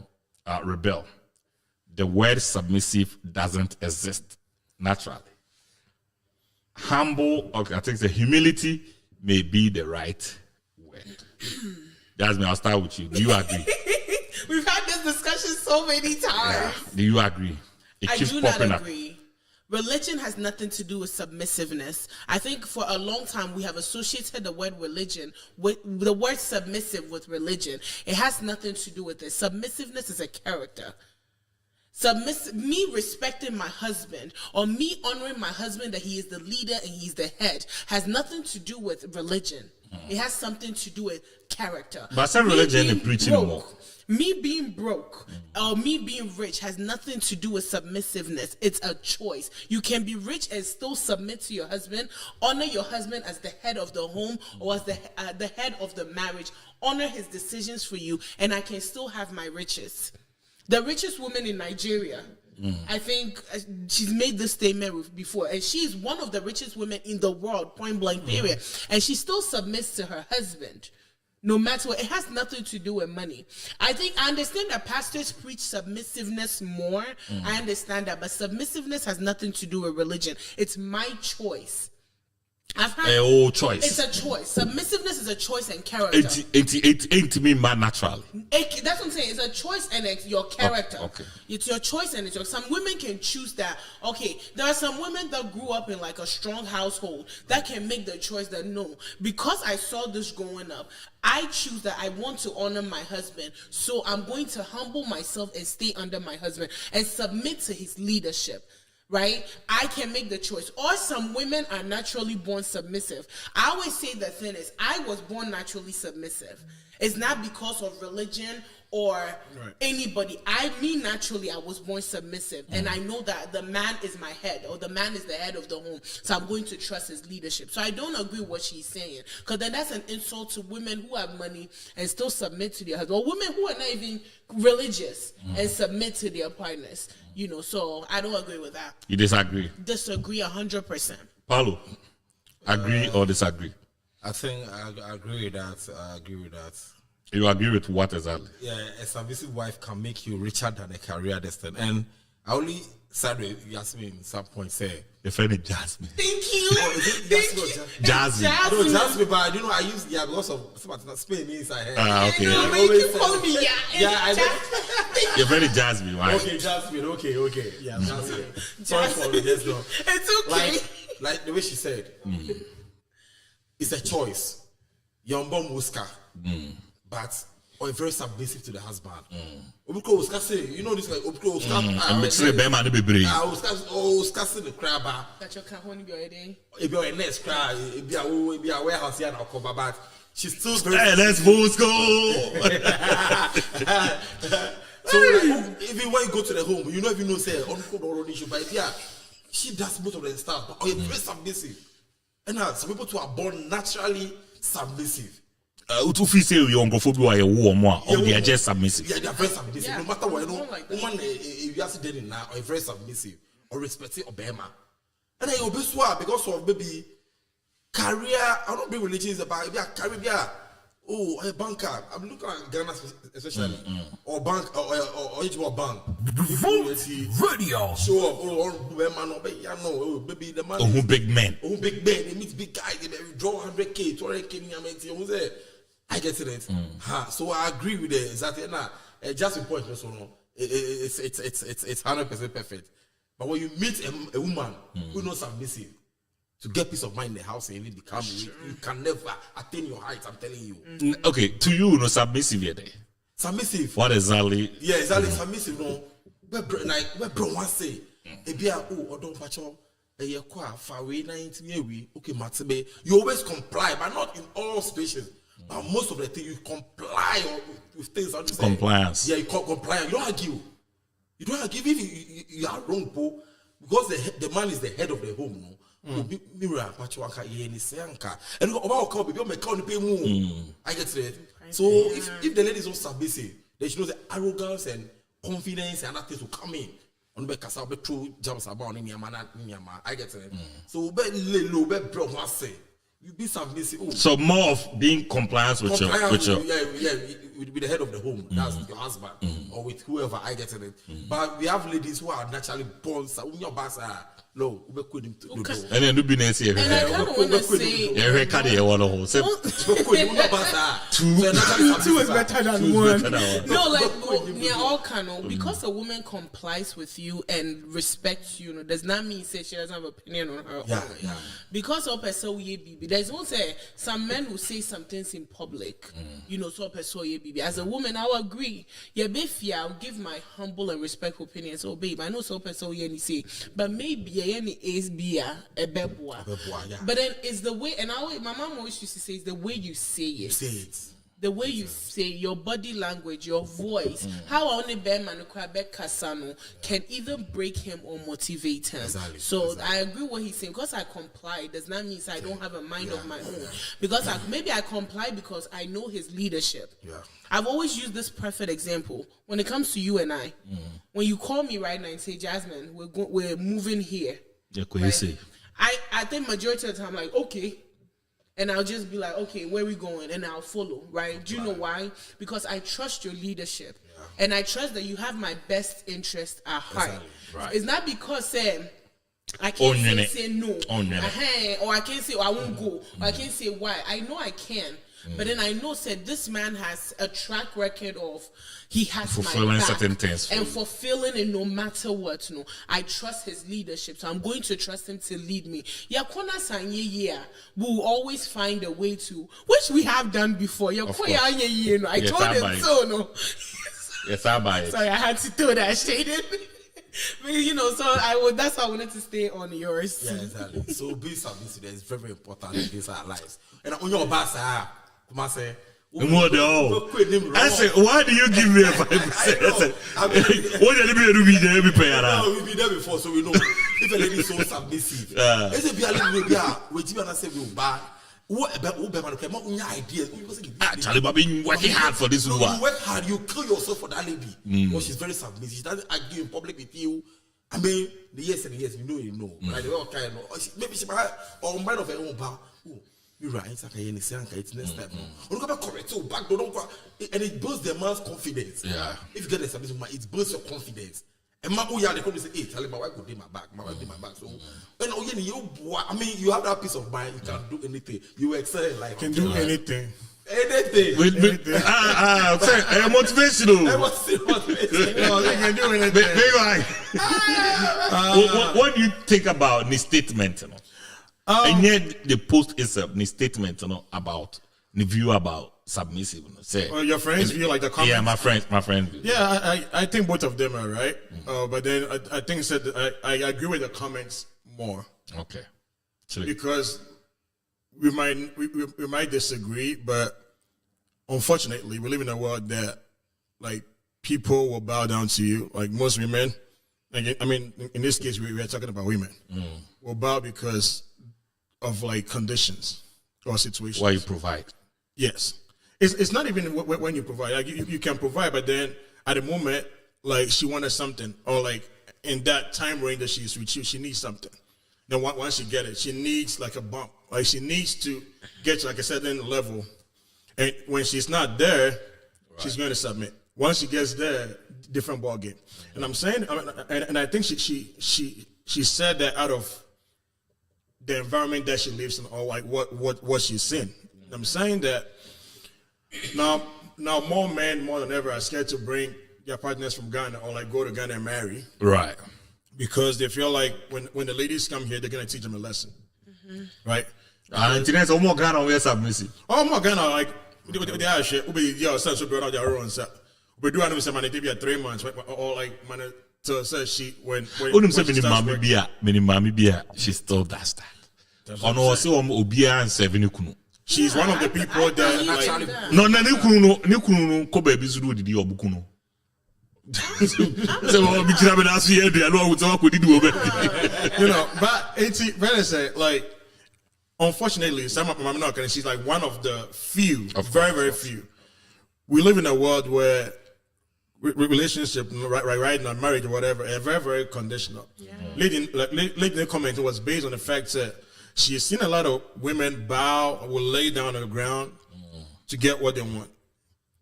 The word submissive doesn't exist naturally. Humble, okay, I think the humility may be the right word. Jasmine, I'll start with you. Do you agree? We've had this discussion so many times. Do you agree? I do not agree. Religion has nothing to do with submissiveness. I think for a long time we have associated the word religion with the word submissive with religion. It has nothing to do with it. Submissiveness is a character. Me respecting my husband or me honoring my husband that he is the leader and he's the head has nothing to do with religion. It has something to do with character. But some religion is preaching more. Me being broke or me being rich has nothing to do with submissiveness. It's a choice. You can be rich and still submit to your husband, honor your husband as the head of the home or as the head of the marriage, honor his decisions for you, and I can still have my riches. The richest woman in Nigeria, I think she's made this statement before, and she's one of the richest women in the world, point blank period, and she still submits to her husband. No matter what, it has nothing to do with money. I understand that pastors preach submissiveness more. I understand that, but submissiveness has nothing to do with religion. It's my choice. Choice. It's a choice. Submissiveness is a choice and character. It ain't me man naturally. That's what I'm saying. It's a choice and it's your character. Okay. It's your choice and it's your. Some women can choose that. Okay, there are some women that grew up in like a strong household that can make the choice that no, because I saw this growing up, I choose that I want to honor my husband, so I'm going to humble myself and stay under my husband and submit to his leadership. Right? I can make the choice. Or some women are naturally born submissive. I always say the thing is, I was born naturally submissive. It's not because of religion or anybody. Naturally, I was born submissive. And I know that the man is my head, or the man is the head of the home. So I'm going to trust his leadership. So I don't agree with what she's saying. Because then that's an insult to women who have money and still submit to their husband. Or women who are not even religious and submit to their partners. So I don't agree with that. You disagree? Disagree 100%. Paulo, agree or disagree? I think I agree with that. I agree with that. You agree with what exactly? Yeah, a submissive wife can make you richer than a career destined. And I only said with Yasmin at some point say, your friend is Jasmine. Thank you. Thank you. Jasmine. No, Jasmine, but I use because of Spain means I heard. Okay. No, but you can call me I know. Your friend is Jasmine, right? Okay, Jasmine. Okay. Yeah, Jasmine. Sorry for the just no. It's okay. Like the way she said, it's a choice. You're born Muska, but or very submissive to the husband. Obuko Uska say, you know this like Obuko Uska. I'm saying Bema to be brave. Uska say the crab. That you can't hold your head. If you're a next crab, if you're a warehouse here now cover, but she's still very. Hey, let's move, go. So like, even when you go to the home, you know if you know say on issue, but she does most of the stuff, but you're very submissive. And some people too are born naturally submissive. Utufi say you go for be a woman or they are just submissive. Yeah, they are very submissive. Yeah, no matter what, like woman if you are sitting now or very submissive or respecting Obama. And then you'll be swore because of maybe career. I don't be religion about career. Oh, a banker. I'm looking at Ghana especially, or bank or each bank. Radio. Show up, or maybe the man. Oh, big men. Oh, big men. They meet big guys. They draw 100K, 200K. I get it. So I agree with it. Exactly. Now, just a point, it's 100% perfect. But when you meet a woman who knows submissive, to get peace of mind in the house and even become you can never attain your heights, I'm telling you. Okay, to you, no submissive yet. Submissive. What exactly? Yeah, exactly. Submissive, no. Where bro wants say, or don't patch on. Okay, Matebe. You always comply, but not in all situations. But most of the things you comply with things. Compliance. Yeah, you comply. You don't argue. You don't argue if you are wrong, Paul, because the man is the head of the home. No. I get it. So if the lady is not submissive, then she knows the arrogance and confidence and other things will come in. I get it. So you be submissive. So more of being compliant with your Yeah, with the head of the home. That's your husband, or with whoever I get in it. But we have ladies who are naturally born. So your boss no, we couldn't do And then do be nice here. And I kind of want to say, Yeah, card here one of two is better than one. No, like all kind of because a woman complies with you and respects you, does not mean say she doesn't have opinion on her own. Yeah. Because of person baby, there's also some men who say some things in public. So person baby. As a woman, I will agree. Yeah, baby, I'll give my humble and respectful opinion. So, babe, I know so person say, but maybe any is be a beboa. But then it's the way, and my mom always used to say, it's the way you say it. The way you say your body language, your voice, how only Bearman Kasano can either break him or motivate him. So I agree what he's saying. Because I comply does not mean I don't have a mind of my own. Because maybe I comply because I know his leadership. I've always used this perfect example when it comes to you and I. When you call me right now and say, Jasmine, we're moving here. Right? I think majority of the time, like, okay. And I'll just be like, okay, where are we going? And I'll follow, right? Do you know why? Because I trust your leadership. And I trust that you have my best interest at heart. Right. It's not because I can't say no. Or I can't say, I won't go. Or I can't say why. I know I can. But then I know this man has a track record of he has fulfilling my back certain things and fulfilling it no matter what. I trust his leadership, so I'm going to trust him to lead me. We'll always find a way to, which we have done before. I told him so. No. Yes, I buy it. Sorry, I had to throw that shade in. So that's why I wanted to stay on yours. Yeah, exactly. So being submissive is very, very important in this our lives. And on your boss, I say, I said, why do you give me a 5%? What did you do? We've been there before, so we know if a lady is so submissive. It's a Charlie, I've been working hard for this woman. You work hard, you kill yourself for that lady. Well, she's very submissive. She doesn't argue in public with you. I mean, the yes and the yes, you know. Like, they all kind of, maybe she might, or mind of her own power. You're right, it's next time. And it builds the man's confidence. Yeah. If you get a submissive man, it builds your confidence. And my boy, they come and say, hey, tell me, my wife could do my back. My wife did my back. So, you have that peace of mind. You can do anything. You excel in life. Can do anything. Anything. Motivational. They can do anything. What do you think about the statement? And yet the post is a statement, about the view about submissive. Well, your friends view like the comments. Yeah, my friend. Yeah, I think both of them are right. But then I think I agree with the comments more. Okay. Because we might disagree, but unfortunately, we live in a world that like people will bow down to you. Like most women, like, I mean, in this case, we are talking about women. Will bow because of like conditions or situations. Why you provide? Yes. It's not even when you provide. Like you can provide, but then at the moment, like she wanted something, or like in that time range that she's with you, she needs something. Then once she get it, she needs like a bump. Like she needs to get to like a certain level. And when she's not there, she's going to submit. Once she gets there, different ball game. And I'm saying, and I think she said that out of the environment that she lives in, or like what she's in. I'm saying that now more men more than ever are scared to bring their partners from Ghana or like go to Ghana and marry. Right. Because they feel like when the ladies come here, they're gonna teach them a lesson. Right? And today's more Ghana we are submissive. Oh more Ghana, like they are shit. We be your son so be on their own. We do have some money to be 3 months or like money. So says she when she still does that. She's one of the people that like but it's better say like unfortunately some of my not she's like one of the few, very few. We live in a world where relationship, right now, marriage or whatever, are very, very conditional. Lady comment was based on the fact that she has seen a lot of women bow or will lay down on the ground to get what they want.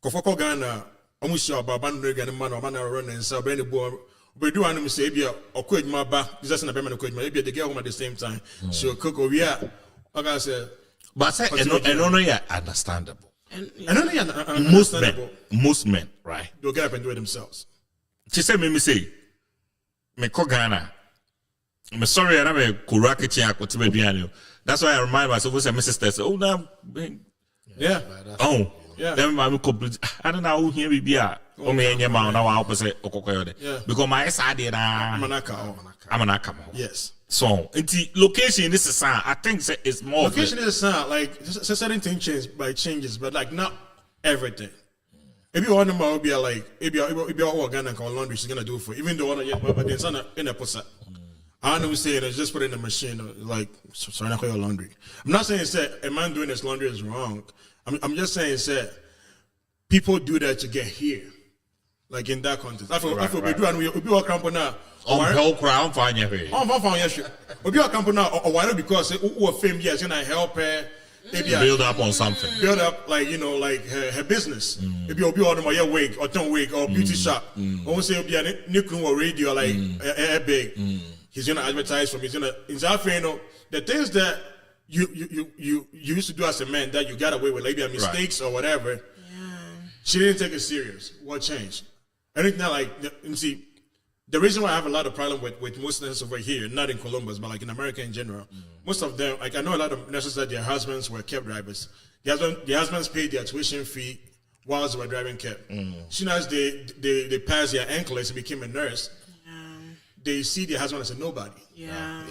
Kofoko Ghana, almost your Baban Regan man or man run and so Benny Boy. We do want to say, or quit my back, just in a permanent quit, maybe they get home at the same time. So cook over here. Like I said, But say, and only understandable. and only Most men, right? they'll get up and do it themselves. She said, me say, me ko Ghana. I'm sorry, I'm a Kuraki. That's why I remind myself, was my sister said, oh, now, Yeah. oh, Yeah. then I'm complete. I don't know who here we be. Oh, me and your mouth now, I'll say, Yeah. because my side, I'm an akam. Yes. So, the location, this is, I think it's more. Location is a sound, like, certain things changes, but like not everything. If you want to know, be like, if you're organic or laundry, she's going to do it for you. Even though one of but there's in a posa. I know we say it, just put it in the machine, like, sorry, not your laundry. I'm not saying it's that a man doing his laundry is wrong. I'm just saying it's that people do that to get here. Like in that context. I feel we do, and we walk around now. Whole crowd, fine, yeah. We be a company now, or why not? Because who fame yes, you know, help her Build up on something. build up like like her business. If you'll be on my wig or ton wig or beauty shop, I won't say be a new or radio like a big. He's gonna advertise from. He's gonna the things that you used to do as a man that you got away with, like mistakes or whatever. Yeah. She didn't take it serious. What changed? Anything that like you see. The reason why I have a lot of problem with most nurses over here, not in Columbus, but like in America in general, most of them, like I know a lot of nurses that their husbands were cab drivers. Their husbands paid their tuition fee whilst they were driving cab. Soon as they passed their NCLEX and became a nurse, they see their husband as a nobody. Yeah.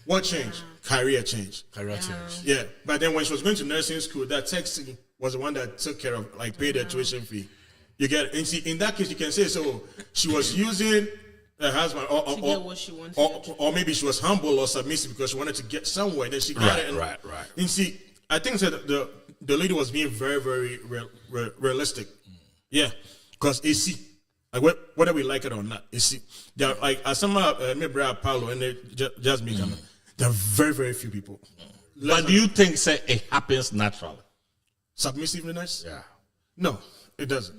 What changed? Career change. Career change. Yeah, but then when she was going to nursing school, that taxi was the one that took care of, like, paid her tuition fee. You get it? And see, in that case, you can say, so she was using her husband, To get what she wanted. or maybe she was humble or submissive because she wanted to get somewhere. Then she got it. Right. And see, I think that the lady was being very, very realistic. Yeah, because you see, like whether we like it or not, you see, there are, like as some me brother Paulo and they just me, there are very, very few people. But do you think say it happens naturally? Submissiveness? Yeah. No, it doesn't.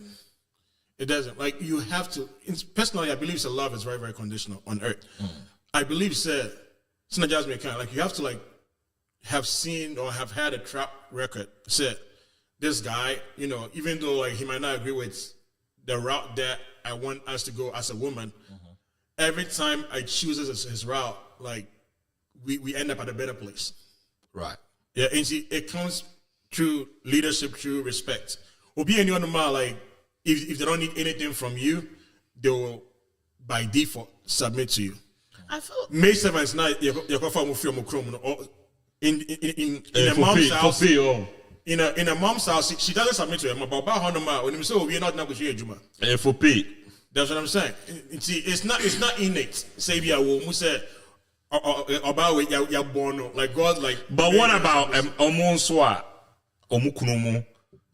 It doesn't. Like, you have to. Personally, I believe that love is very, very conditional on earth. I believe that it's not just me kind. Like, you have to, like, have seen or have had a track record. Said this guy, even though like he might not agree with the route that I want us to go as a woman, every time I choose his route, like we end up at a better place. Right. Yeah, and see, it comes through leadership, through respect. Or be any other man, like, if they don't need anything from you, they will, by default, submit to you. I feel May 7th night, you can find in a mom's house. In a mom's house, she doesn't submit to him. But about her number, when you say we're not negotiating Juma. FOP. That's what I'm saying. See, it's not innate. Say we are woman say about you're born like God like. But what about Omonswa, Omukunumu,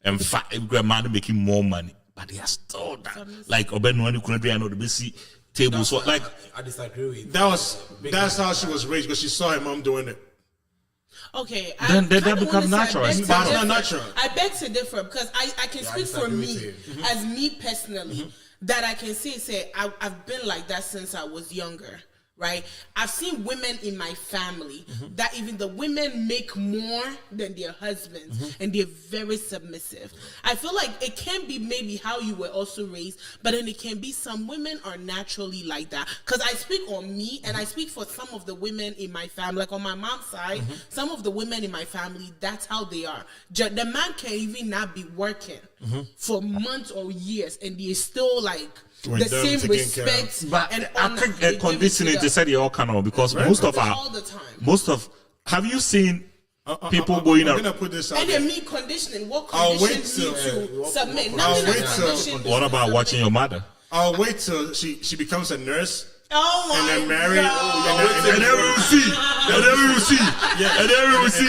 and grandma making more money? But they are still that. Like Obenwani couldn't be another busy table. So like I disagree with that's how she was raised because she saw her mom doing it. okay. Then I that kinda becomes wanna say natural. I beg It's to not differ. natural. I beg to differ because I can speak for disagree me with you. as me personally that I can say I've been like that since I was younger. Right, I've seen women in my family that even the women make more than their husbands, and they're very submissive. I feel like it can be maybe how you were also raised, but then it can be some women are naturally like that. Because I speak on me, and I speak for some of the women in my family. Like on my mom's side, some of the women in my family, that's how they are. The man can even not be working for months or years, and they're still like. When The them same taking care of. respect but and I honor think they give it to conditioning them. they said they all can all because most of all the time. have you seen people going I'm out? gonna put this out And there. then me conditioning. What I'll wait conditions till- me to submit? I'll Nothing wait that's till- conditioned. What about watching your mother? I'll wait till she becomes a nurse Oh my and then marry. God. And then we will see. And then we will see. And then we will see.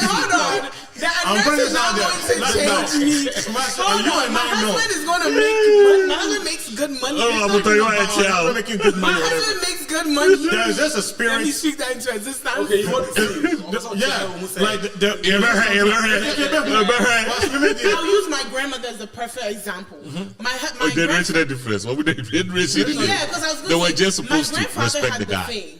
Hold on. I'm putting this out there. Change me. Hold You on, and my I know. husband is going to make money. My husband makes good money. Oh, I'm gonna tell you what, I'm child. making good My money. Whatever. husband makes good money. There's just a Let me spirit. speak that into existence. Okay, you want to say? Yeah, like the You ever heard? I'll use my grandmother as the perfect example. My Oh, they grandfather. raised the difference. What would they raise it? Yeah, because I was They going were to just say, supposed my to grandfather respect had the guy. thing.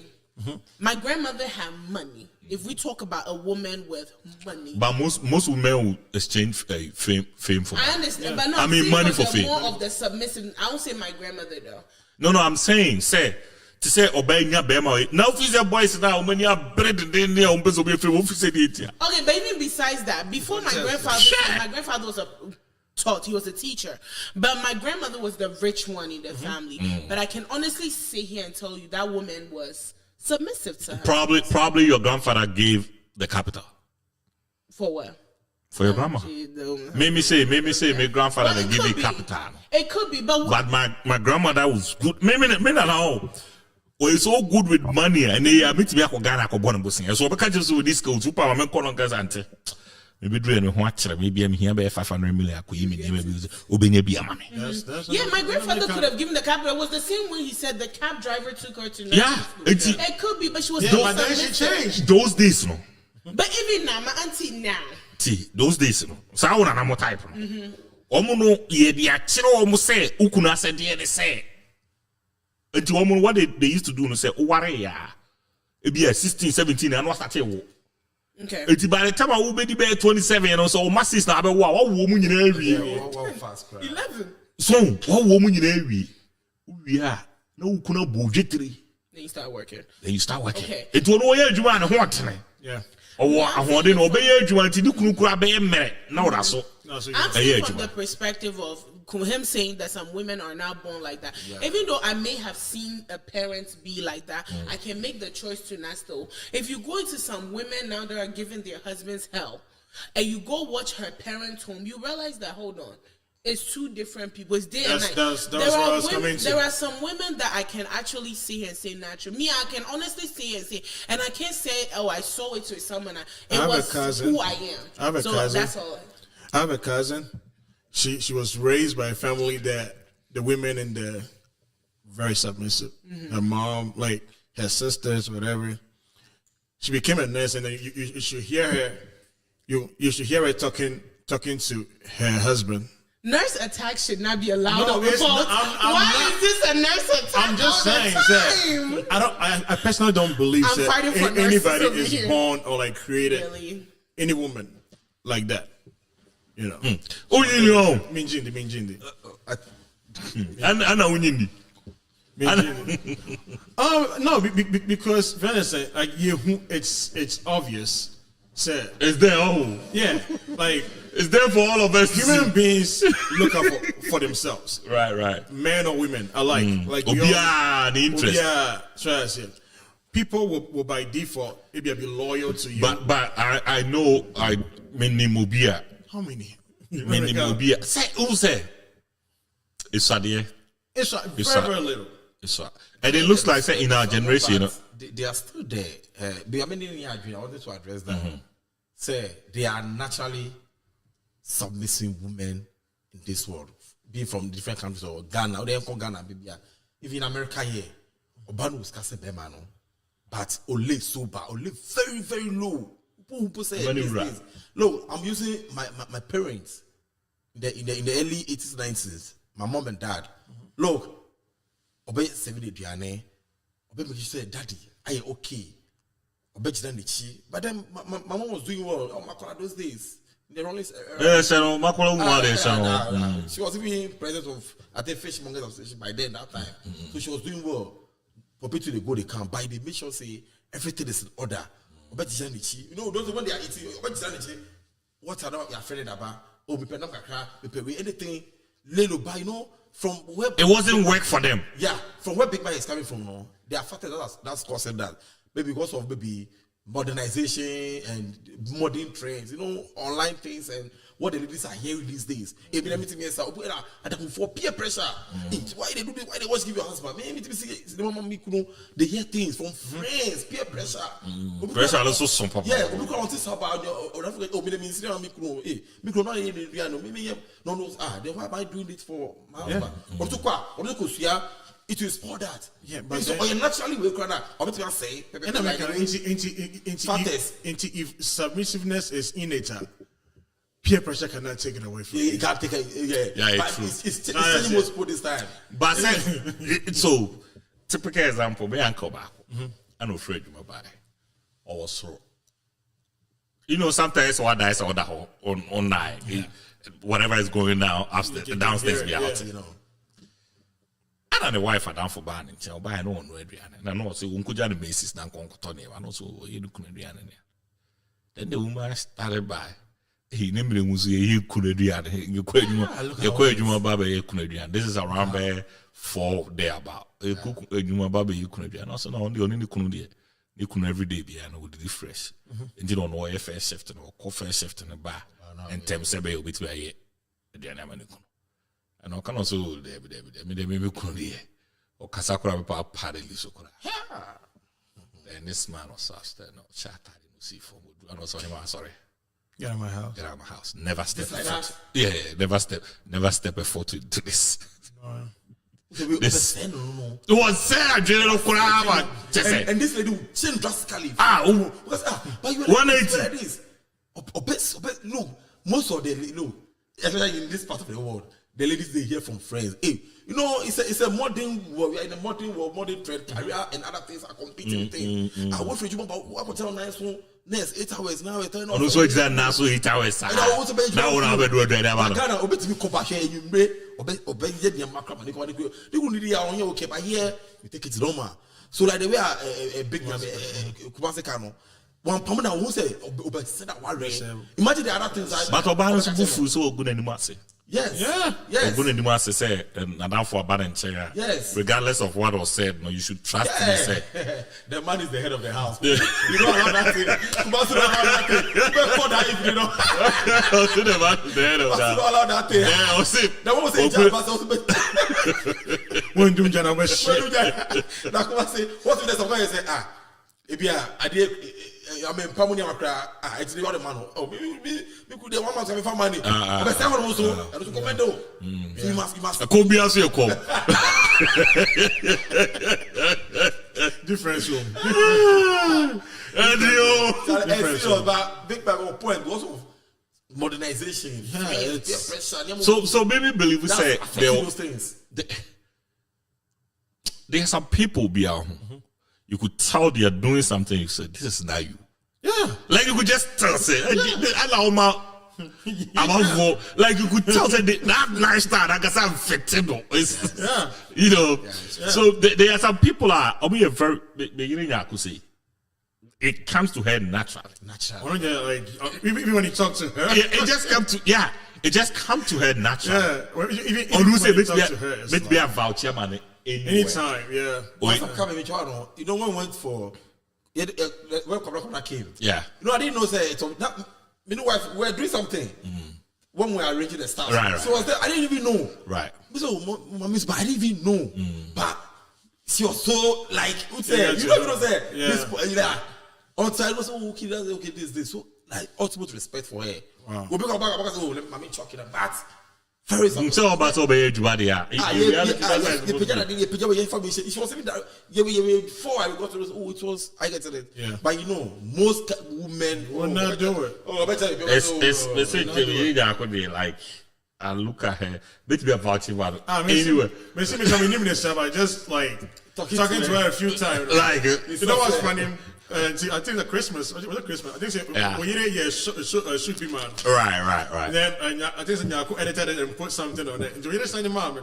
My grandmother had money. If we talk about a woman with money, But most women will exchange fame for I money. understand. But no, I I'm mean, saying money for for fame. more of the submissive. I don't say my grandmother though. No, I'm saying, say, to say, obey nya bema. Now, if you boys now, when you are bread and then you are be free, what you say it? Okay, but even besides that, before my grandfather was he was a teacher, but my grandmother was the rich one in the family. But I can honestly sit here and tell you that woman was submissive to her. Probably your grandfather gave the capital For what? for your grandma. Make me say, my grandfather Well, they it give could the be. capital. It could be, but But my grandmother was good. Me not know. Well, it's so good with money, and they meet me ako Ghana ako born bussing. So because just with this school, super me call on ante. Maybe do me watch. Maybe I'm here by 500 million. Ako imi maybe obenya bi amame. yeah, my grandfather could have given the capital. It was the same way he said the cab driver took her to nursing Yeah, school. it's- It could be, but she was Yeah, so but then she submissive. changed. Those days, no. But even now, my auntie now. See, those days, no. So I want to type. Omo no ye di achiro omo say ukuna say de ne say. Enti omo what they used to do no say oware ya. E be 16, 17 and what start wo. Okay. Enti by the time I will be 27 you know so my sister na be wo mu nyina awie. Wow, fast cry. 11. So wo mu nyina awie. Wie a na ukuna bo dwetire. Then you start working. Then you start working. Okay. Enti ono ye adwuma na ho atene. Yeah. Owo ahode no obeye adwuma nti di kunu kura be mere na wo da so. No, so I'm Yeah, saying from Juma. the perspective of him saying that some women are now born like that. Even though I may have seen a parent be like that, I can make the choice to not still. If you go into some women now that are giving their husbands hell, and you go watch her parents' home, you realize that, hold on, it's two different people. It's day and night. That's what I was women, coming to. there are some women that I can actually see and say natural. Me, I can honestly see and say, and I can't say, oh, I saw it with someone. It have a was cousin. who I am. I have a so cousin. that's all. I have a cousin. She was raised by a family that the women in there very submissive. Her mom, like her sisters, whatever. She became a nurse, and then you should hear her. You should hear her talking to her husband. Nurse attacks should not be allowed No, on the it's phone. not- I'm Why not- is this a nurse attack? I'm just all the saying time? that I personally don't believe I'm that fighting for nurses anybody over is here. born or like created Really? any woman like that. You know, Oh you know. Minjindi. Ana unyindi. No, because Vanessa, like it's obvious. Sir, It's there oh. yeah, like It's there for all of us to human see. beings look out for themselves, Right. men or women alike. Like we all- Obia the interest. yeah, try to say. People will by default maybe be loyal to you. But I know I many mobia. how many? Many mobia. Say who say? It's there. It's It's very little. It's and it looks like say in our generation, you know. They are still there. But I mean, I wanted to address that. Say they are naturally submissive women in this world, be from different countries or Ghana, or they call Ghana, baby. Even in America here, Obano was cast a man, but only super, only very, very low. People say Money these rap. days. Look, I'm using my parents in the early 80s, 90s, my mom and dad. Look, obey 70 Diane, obey me say, Daddy, are you okay? Obey Chidanichi. But then my mom was doing well. Oh my God, those days. The only So makola umwa so. she was even president of I think Fishmongers Association by then that time. So she was doing well. For people to go, they come by. They make sure say everything is in order. Obey Chidanichi. You know, those when they are eating, obey Chidanichi. What are you afraid about? Oh, we pay no kakra, we pay anything. Lelo buy, you know, from where It wasn't work for them. yeah, from where Big Man is coming from, no, they are factors that's causing that. Maybe because of maybe modernization and modern trends, you know, online things and what the ladies are hearing these days. If you meet me, I don't for peer pressure. Why they do this? Why they always give your husband? Maybe the mama they hear things from friends, peer pressure. Pressure also some papa. Yeah, look at this about oh, me means no, maybe no, then why am I doing it for my husband? It will spoil that. Yeah, but so naturally we can say if submissiveness is innate, peer pressure cannot take it away from you. You can't take it. Yeah, Yeah, but true. it's telling most people this time. But so typical example, me uncle back. I'm afraid you buy or so. You know, sometimes what dies or that on night, whatever is going on upstairs, downstairs, we out. You know. And the wife are down for banning. So buy no one Adrian. And I know so Uncle Johnny basis now Tony. And also you look Adrian. Then the woman started by he named the Muzi, he could Adrian. You quite you Baba, you could Adrian. This is around there 4 day about. You cook you Baba, you could Adrian. Also, now the only Kunudia. You could every day be and would be fresh. And you don't know if first shift or coffee shift in the bar. And Thames Sebe will be to a year. Adrian American. And I can also maybe Kundi or Kasakura party Lisokura. And this man was asked, no, chat, I didn't see for good. And also, sorry. Get out of my house. Get out of my house. Never step like a foot. that? Yeah, never step a foot into this. This It was said, General Kurama. and this lady will change drastically. Because but you 180. like this. Obese, no, most of the especially in this part of the world, the ladies they hear from friends. Hey, you know, it's a modern world. We are in a modern world, modern trend. Career and other things are competing with things. I work for you about what tell nice one. Next 8 hours now. And also, it's that now, so 8 hours. Now, we're not going to do that. Ghana, obey to me, come back here. You may obey your macram and they will need on here. Okay, but here you take it normal. So like the way a big man, Kumasi Kano. One permanent who say, imagine the other things. But Obama's bufu so good anymore. Yes. Yeah. Yes. Good anymore say, and now for a bad chair. Yes. Regardless of what was said, no, you should trust him. Say, the man is the head of the house. You don't allow that thing. Kumasi don't allow that thing. Before that, if you know. Also, the man is the head of that. Don't allow that thing. Yeah, I'll see. The one was saying, When do Jana West? Now, Kumasi, what's the somebody say? I did. I mean, Pamuni Makra, it's the other man. Oh, we could have 1 month of money. But someone also, I don't comment. You must. I could be as you call. Difference room. But big point also modernization. So maybe believe we say those things. There are some people be out. You could tell they are doing something. You said, "This is not you." Yeah, like you could just tell. Say, "I know like you could tell that lifestyle. I guess I'm fitting. You know. Yeah. So there are some people are. A very beginning. I could say it comes to her naturally. Like even when you talk to her, it just comes to It just comes to her naturally. Yeah. Even or who say when you talk to her, be a voucher money. Anytime, yeah. You know when we went for when Kobra came. Yeah. You know I didn't know say it's not. Me and wife we were doing something when we were arranging the stuff. Right. So I didn't even know. Right. So mommy, but I didn't even know. But she was so like who say you know what say this on time was okay this so like ultimate respect for her. Wow. We pick up back and say oh let mommy chuck it but very something. So about everybody the picture with information. It was even that before I got to this. Oh, it was I get to it. Yeah. But you know, most women will not do it. Oh, I better. It's like I look at her. Bet be a voucher about anyway. I just like talking to her a few times. Like you know what's funny? I think the Christmas was it Christmas? I think should be man. Right. Then I think Nyaku edited it and put something on it. And you send the mom,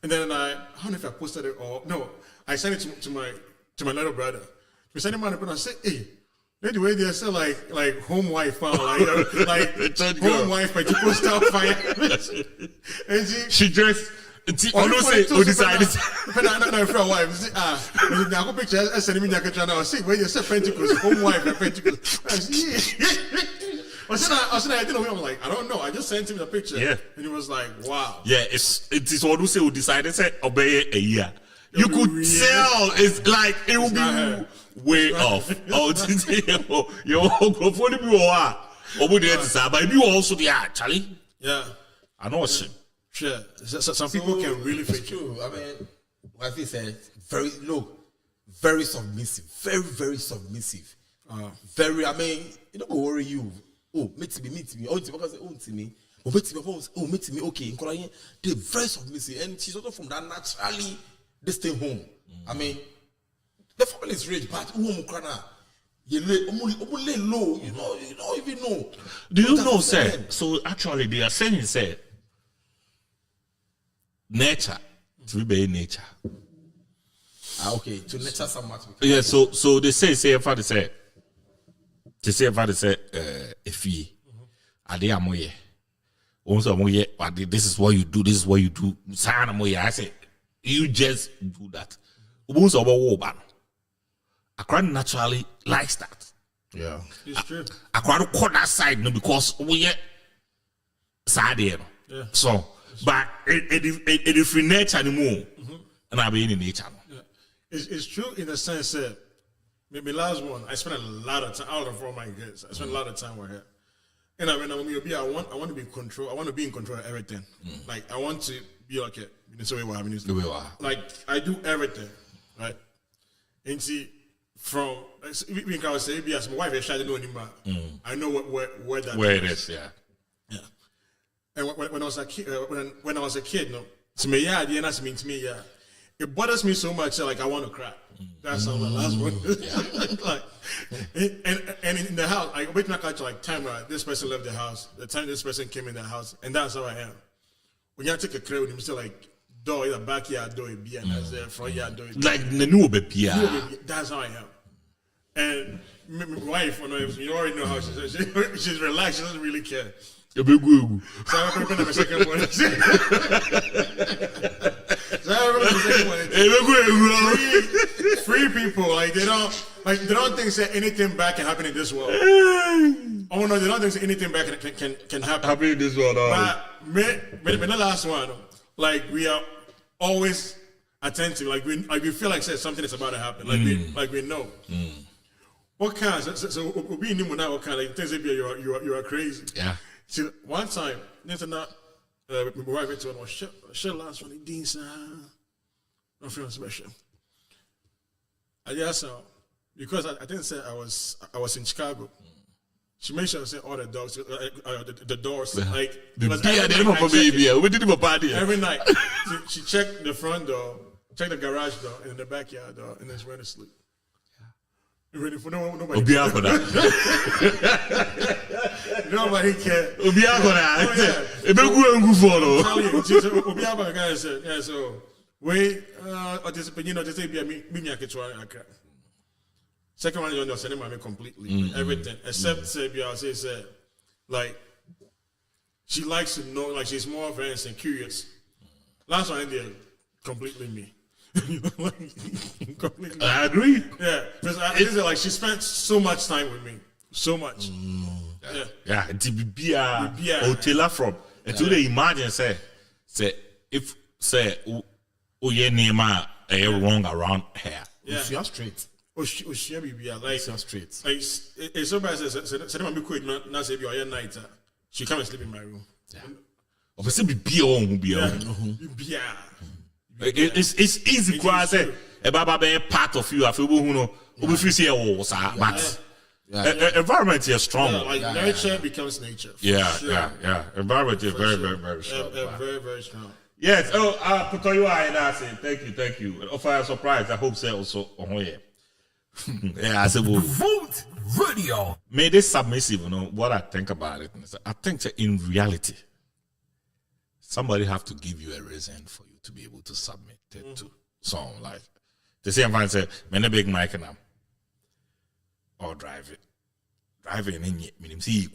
and then I don't know if I posted it or no. I sent it to my little brother. We sent him on it, and I said, "Hey, the way they say like home wife, like home wife, but you post out fire." And she dressed. Honestly, who decided? No, for a wife. Now picture. I send me Nyaka now. See where you say Pentecost, home wife, and Pentecost. I didn't know. I'm like, I don't know. I just sent him the picture. Yeah. And he was like, wow. Yeah, it is what we say we decided to obey a year. You It'll could be weird. tell it's like it will not her. be way off. Oh, you go for the be over there to say, but you also there, Charlie. Yeah. I know shit. Sure. So some people can really It's fake it. true. I mean, like he said, very submissive, very submissive. Very. I mean, it don't worry you. Oh, meet me. Oh, because to me. Oh, meet me. Okay, they're very submissive, and she's also from that naturally. They stay home. I mean, the family is rich, but you lay low. You don't even know. Do you But know, that's sir? them. So actually, they are saying, sir, nature to be nature. Okay, to nature somewhat. Yeah, so they say if I say if you are there amoye. Also amoye, but this is what you do, Sign amoye. I say you just do that. Also about woban. Accra naturally likes that. Yeah. It's true. Accra cut that side no because we sad there. Yeah. So but it is free nature anymore. And I be in nature. It's true in the sense that maybe last one, I spent a lot of time out of all my kids. I spent a lot of time with her. And I want to be in control. I want to be in control of everything. Like I want to be like it. So what happening? Like I do everything, right? And see, from we can say, as my wife is trying to know anymore. I know where that Where it is, yeah. Yeah. And when I was a kid, when I was a kid, no, to me, yeah, the answer means to me, yeah. It bothers me so much, like I want to cry. That's how the last one. Like, and in the house, I wait not catch like time where this person left the house, the time this person came in the house, and that's how I am. When you take a crowd, you still like door, either backyard door, be and that's there, front yard door. Like the new baby. That's how I am. And my wife, you already know how she's she's relaxed. She doesn't really care. So I remember the second one. Free people, like they don't think say anything bad can happen in this world. Oh no, they don't think say anything bad can happen. Happen in this world. But the last one, like we are always attentive, like we feel like say something is about to happen, like we know. What kind? So we knew now what kind of things maybe you are crazy. Yeah. See, one time, there's not my wife went to one shit last one. Dean said, "I'm feeling special." I just because I didn't say I was in Chicago. She made sure to say all the dogs, the doors, like every night. She checked the front door, checked the garage door, and the backyard door, and then she went to sleep. Ready for nobody. Nobody cared. So we second one, you're sending me completely everything except say like she likes to know, like she's more very and curious. Last one, India, completely me. Completely. I agree. Yeah, because like she spent so much time with me, so much. Yeah, Tibia Hotel from. And today, imagine say if say yeah Nema wrong around here. Yeah. She are straight. She be like She are straight. like it's so bad. Say my be quick not say be all night. She come and sleep in my room. Obviously, be on be Yeah. It's easy to say a part of you. I feel who know we feel say but environment is strong. Like nature becomes nature. Yeah. Environment is very strong. Very strong. Yes. Put you and I say thank you. Offer a surprise. I hope so also on here. Yeah, I said Vote Radio. Made it submissive. You know what I think about it. I think that in reality, somebody have to give you a reason for you to be able to submit it to someone. Like the same fan say, "Man, a big mic and or drive it in yet. Meaning see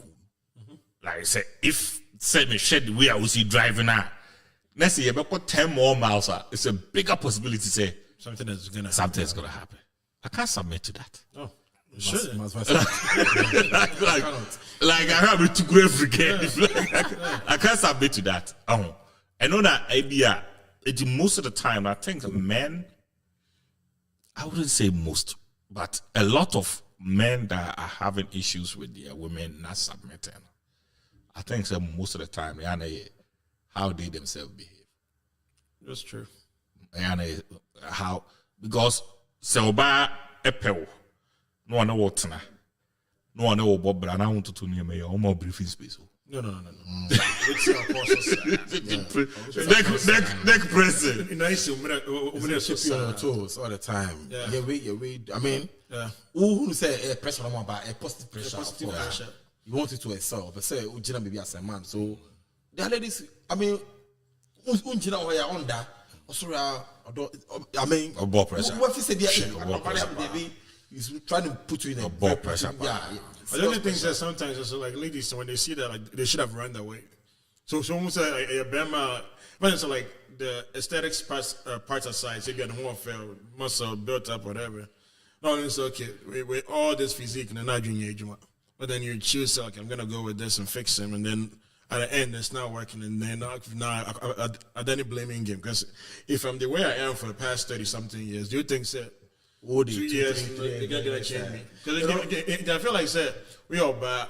like say if say me shed the way I will see driving now. Next year, about 10 more miles. It's a bigger possibility. Say Something is gonna something's gonna happen. I can't submit to that. Oh, Should. like I have to go every game. I can't submit to that. I know that idea. Most of the time, I think men, I wouldn't say most, but a lot of men that are having issues with their women not submitting, I think so most of the time, how they themselves behave. That's true. How, because Selba Epel, no one know na, no one know Bob, but I want to near me or more briefing space. No. It's our process. Neck pressing. Nice. Keep you on your toes all the time. Yeah. We. I mean, Yeah. who say pressure on about a positive pressure? Positive of course. pressure. You want it to excel, but say Ujina maybe as a man. So the ladies, I mean, Ujina or you're under. I mean, A ball pressure. What if you say ball pressure. he's trying to put you in a ball pressure. Yeah. But the only thing is that sometimes it's like ladies, when they see that, like, they should have run away. So almost like a Bama, when it's like the aesthetics parts aside, so you get more muscle built up, whatever. No, it's okay. With all this physique and not doing age, but then you choose, okay, I'm gonna go with this and fix him, and then at the end it's not working, and then now I don't blaming game, because if I'm the way I am for the past 30-something years, do you think that? 2 years, they're gonna change me. Because I feel like said we all bad.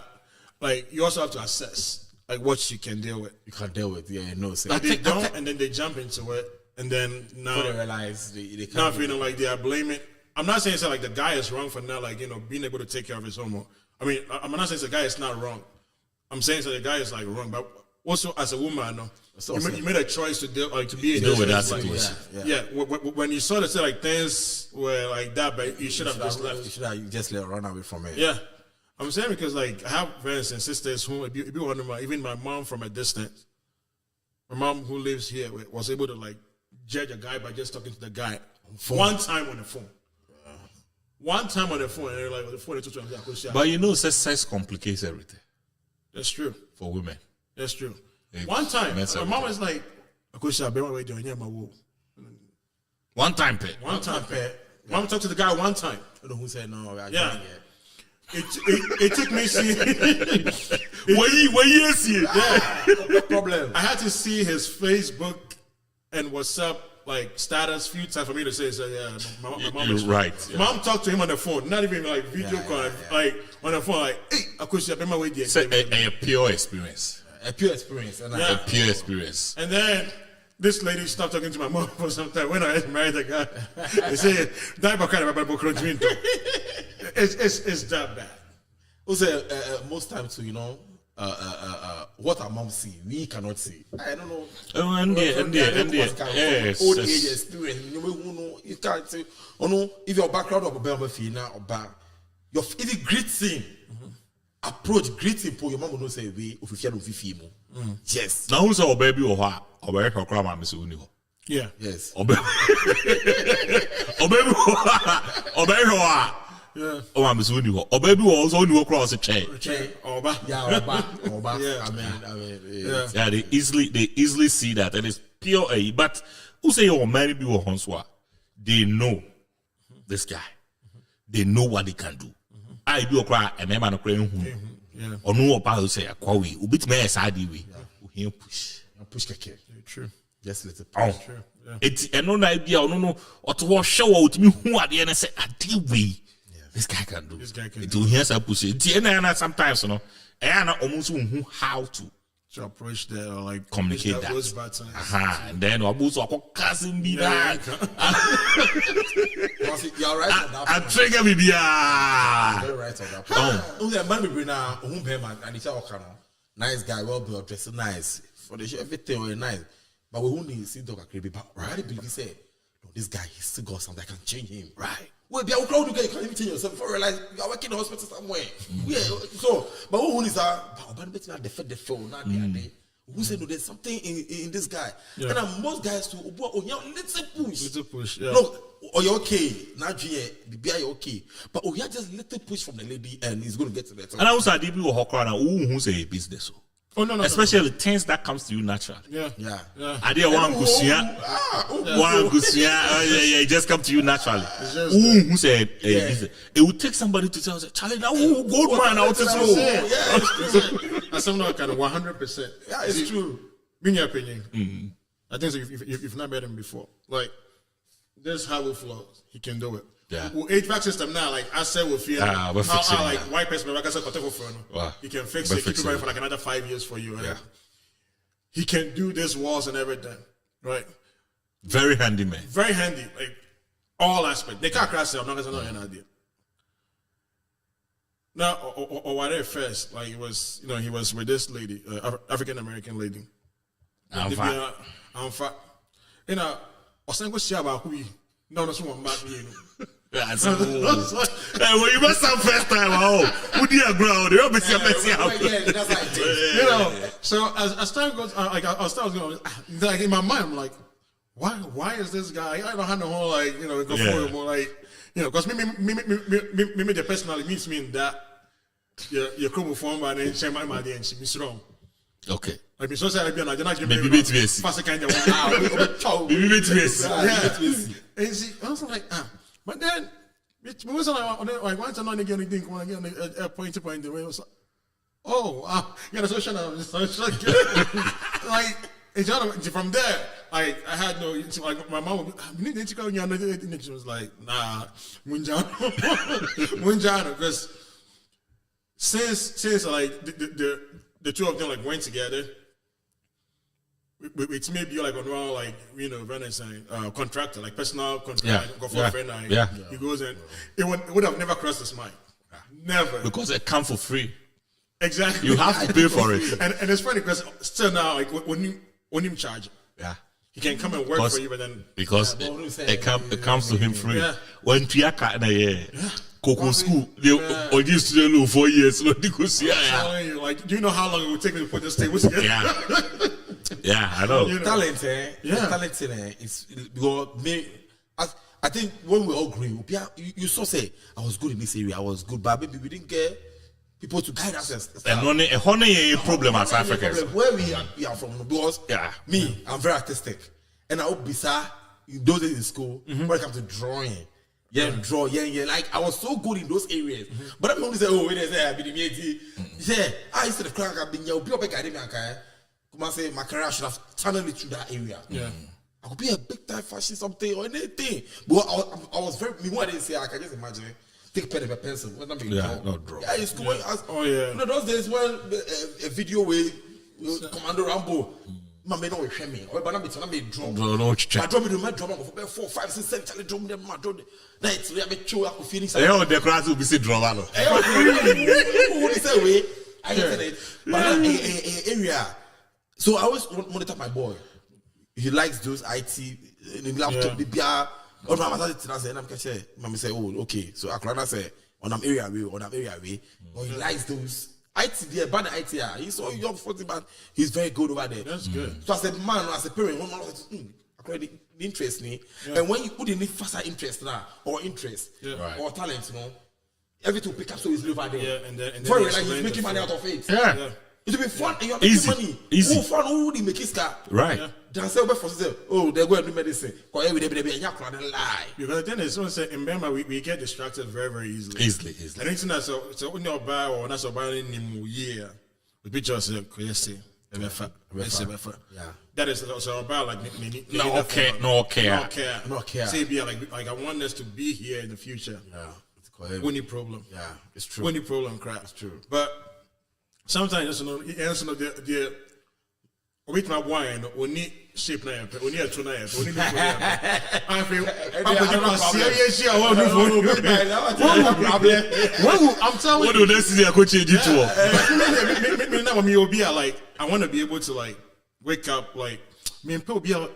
Like you also have to assess like what you can deal with. You can't deal with, Like they don't, and then they jump into it, and then now they realize they can't. now feeling like they are blaming. I'm not saying like the guy is wrong for not like being able to take care of his homework. I mean, I'm not saying the guy is not wrong. I'm saying the guy is like wrong, but also as a woman, you made a choice to deal to be in Deal with that this situation. Yeah. When you saw that like things were like that, but you should have just left. You should have just let run away from it. Yeah, I'm saying because like I have friends and sisters who even my mom from a distance. My mom who lives here was able to like judge a guy by just talking to the guy one time on the phone. One time on the phone, and they're like, the phone is But sex complicates everything that's true. for women. That's true. It One time, mess my everything. mom was like, One time, pay. one time, mom talked to the guy one time. I don't know who said no. Yeah. It took me see. No problem. I had to see his Facebook and WhatsApp like status few times for me to say, yeah, my mom is You're right. Yeah. Mom talked to him on the phone, not even like video call, like on the phone, like, hey, Akushi, I my It's a pure experience. A pure experience. And Yeah. A pure experience. And then this lady stopped talking to my mom for some time. When I married the guy, they say, it's that bad. Also, most times too, what our mom see, we cannot see. I don't know. Oh, and yes. Old age experience. You can't say. Oh no, if your background of a fina or back, your even greeting, approach greeting for your mom will not say we if you feel yes. Now who's our baby or what? Or where her grandma Miss Uniho? Yeah. Yes. Or baby. Yeah. Oh, I'm assuming you. Or baby was only across the chain. Oba. Yeah, Oba. Yeah. I mean, Yeah. Yeah, they easily see that, and it's pure A. But who say your marry be or Hanswa? They know this guy. They know what they can do. I do a cry and I'm a crying who. Yeah. Or no about say a quarry. Who beat me a side way. Who push. push keke. True. Just let it Oh, push. True. Yeah. it's no idea. No. Or to wash show out me who are the end and say, I deal with. This guy can do. This guy can it. do. Will hear some push it. And sometimes, and almost who how to. To approach that or like Communicate push that. those buttons. And then Abuso cousin be that. You're right on that I point. trigger me You're there. right on that point. Oh, man, we bring now, man, and it's all kind of nice guy, well built, dressed nice for the show, everything was nice. But we only see dog creepy. But right, believe he said, no, this guy, he still got something that can change him. Right. Well, be a crowd, you can even change yourself before you realize you are working in the hospital somewhere. Yeah. So, but who is that? But bet me defend the phone. Not the day. Who said no? There's something in this guy. Yeah. And most guys too. Oh, yeah, little push. Little push. Yeah. No, oh, you're okay. Not you're okay. But oh, yeah, just little push from the lady, and he's going to get to that. And I was at DB or Hokra, who say business. Oh no. Especially things that comes to you naturally. Yeah. Yeah. I did one gusia. One gusia. Yeah. It just come to you naturally. just Who said? He said, it would take somebody to tell us, Charlie, now gold man out to slow. That's something kind of 100%. Yeah, it's true. In your opinion, I think so if you've not met him before, like this how it flows, he can do it. Yeah. Well, HVAC system now, like I said, with you, we're fixing like it now. white person, like I said, Wow. he can fix We're it, keep it fixing running it. for like another 5 years for you. Right? Yeah. He can do this walls and everything, right? Very handy man. Very handy, like all aspects. They can't crash it. I'm not gonna know an idea. Now, or what at first, like it was, he was with this lady, African American lady. I'm They fine. be, I'm fat. I was saying, "What's about who?" No, that's one back. Yeah, I said, well, you must have first time. Oh, who do you grow? You don't see a messy Yeah, that's like this. So as time goes, like I was going, like in my mind, I'm like, why is this guy? I don't have the whole go for more like, because me the personality means me that your criminal form and then share my idea and she be strong. Okay. Like me so say I be na just Maybe bit basic. fast kind of Maybe bit basic. yeah. And see, I was like, but then it was like once I'm not getting anything, when I get a point to point, the way it was like, like it's from there. Like I had no, like my mom would need to go. She was like, nah, Munjano, because since like the two of them like went together. It's maybe like on one like Renaissance contractor, like personal contractor, Yeah. go for a friend. He goes and it would have never crossed his mind, never. Because it come for free. Exactly, You have to pay for it. and it's funny because still now like when you charge, Yeah. he can come and work Because- for you, but then Because Yeah, but what it comes to him free. Yeah. When Piaka na Coco school, they used to do 4 years. So they go see, I'm telling you, like, do you know how long it would take me to put this table together? Yeah. Yeah, I know. Talent, Yeah. talent, is because me. I think when we all grew up, you saw say I was good in this area, I was good, but maybe we didn't get people to guide us. And only a problem as Africans. Where we are from, because me, I'm very artistic, and I hope Bisa in those days in school when it comes to drawing. Draw, like I was so good in those areas. But I'm only say, oh, wait, I be the I used to crack up in your people guiding me. Come and say my career should have channeled it through that area. Yeah. I could be a big time fashion something or anything. But I was very me what I didn't say, I can just imagine take pen and a pencil. Not draw. Yeah, in school. Oh, yeah. Those days when a video with Commando Rambo. Man, me no we share me. Or but na me draw. No, check. I draw me do my draw for 4, 5, 6, 7 challenge drum them ma draw. Na it's we be show aku feeling. The class will be see drama. Who say way? I get it. But area. So I always monitor my boy. He likes those IT laptop BBR. Or my mother say and I'm catch. Mommy say, "Oh, okay." So Akrana say on an area way. Or he likes those IT there, bad IT. He's so young, 40 man. He's very good over there. That's good. So as a man, as a parent, one man was the interest me. And when you put in faster interest now, or interest, Right. or talent, everything will pick up so easily over there. Yeah, and then For you real, like explain he's making the money flow. out of it. Yeah. It will be fun and you're Easy. making money. Easy. Who fun, who would make his car? Right. Then say, oh, they're going to do medicine. Because every day, and you're going to lie. Because the thing is, someone said, in Burma, we get distracted very, very easily. Easily. And anything that's so when you're buy or not so buying in year, the picture says, yes, Yeah. that is so about like No care. No care. Say, be like I want us to be here in the future. Yeah. It's correct. When the problem. Yeah, it's true. When the problem crap. It's true. But sometimes the with my wine, only shape na yep, only a tuna yep, only I feel I'm telling What you. do they see their coach change it to? Me now me will be like I want to be able to like wake up like me and people be like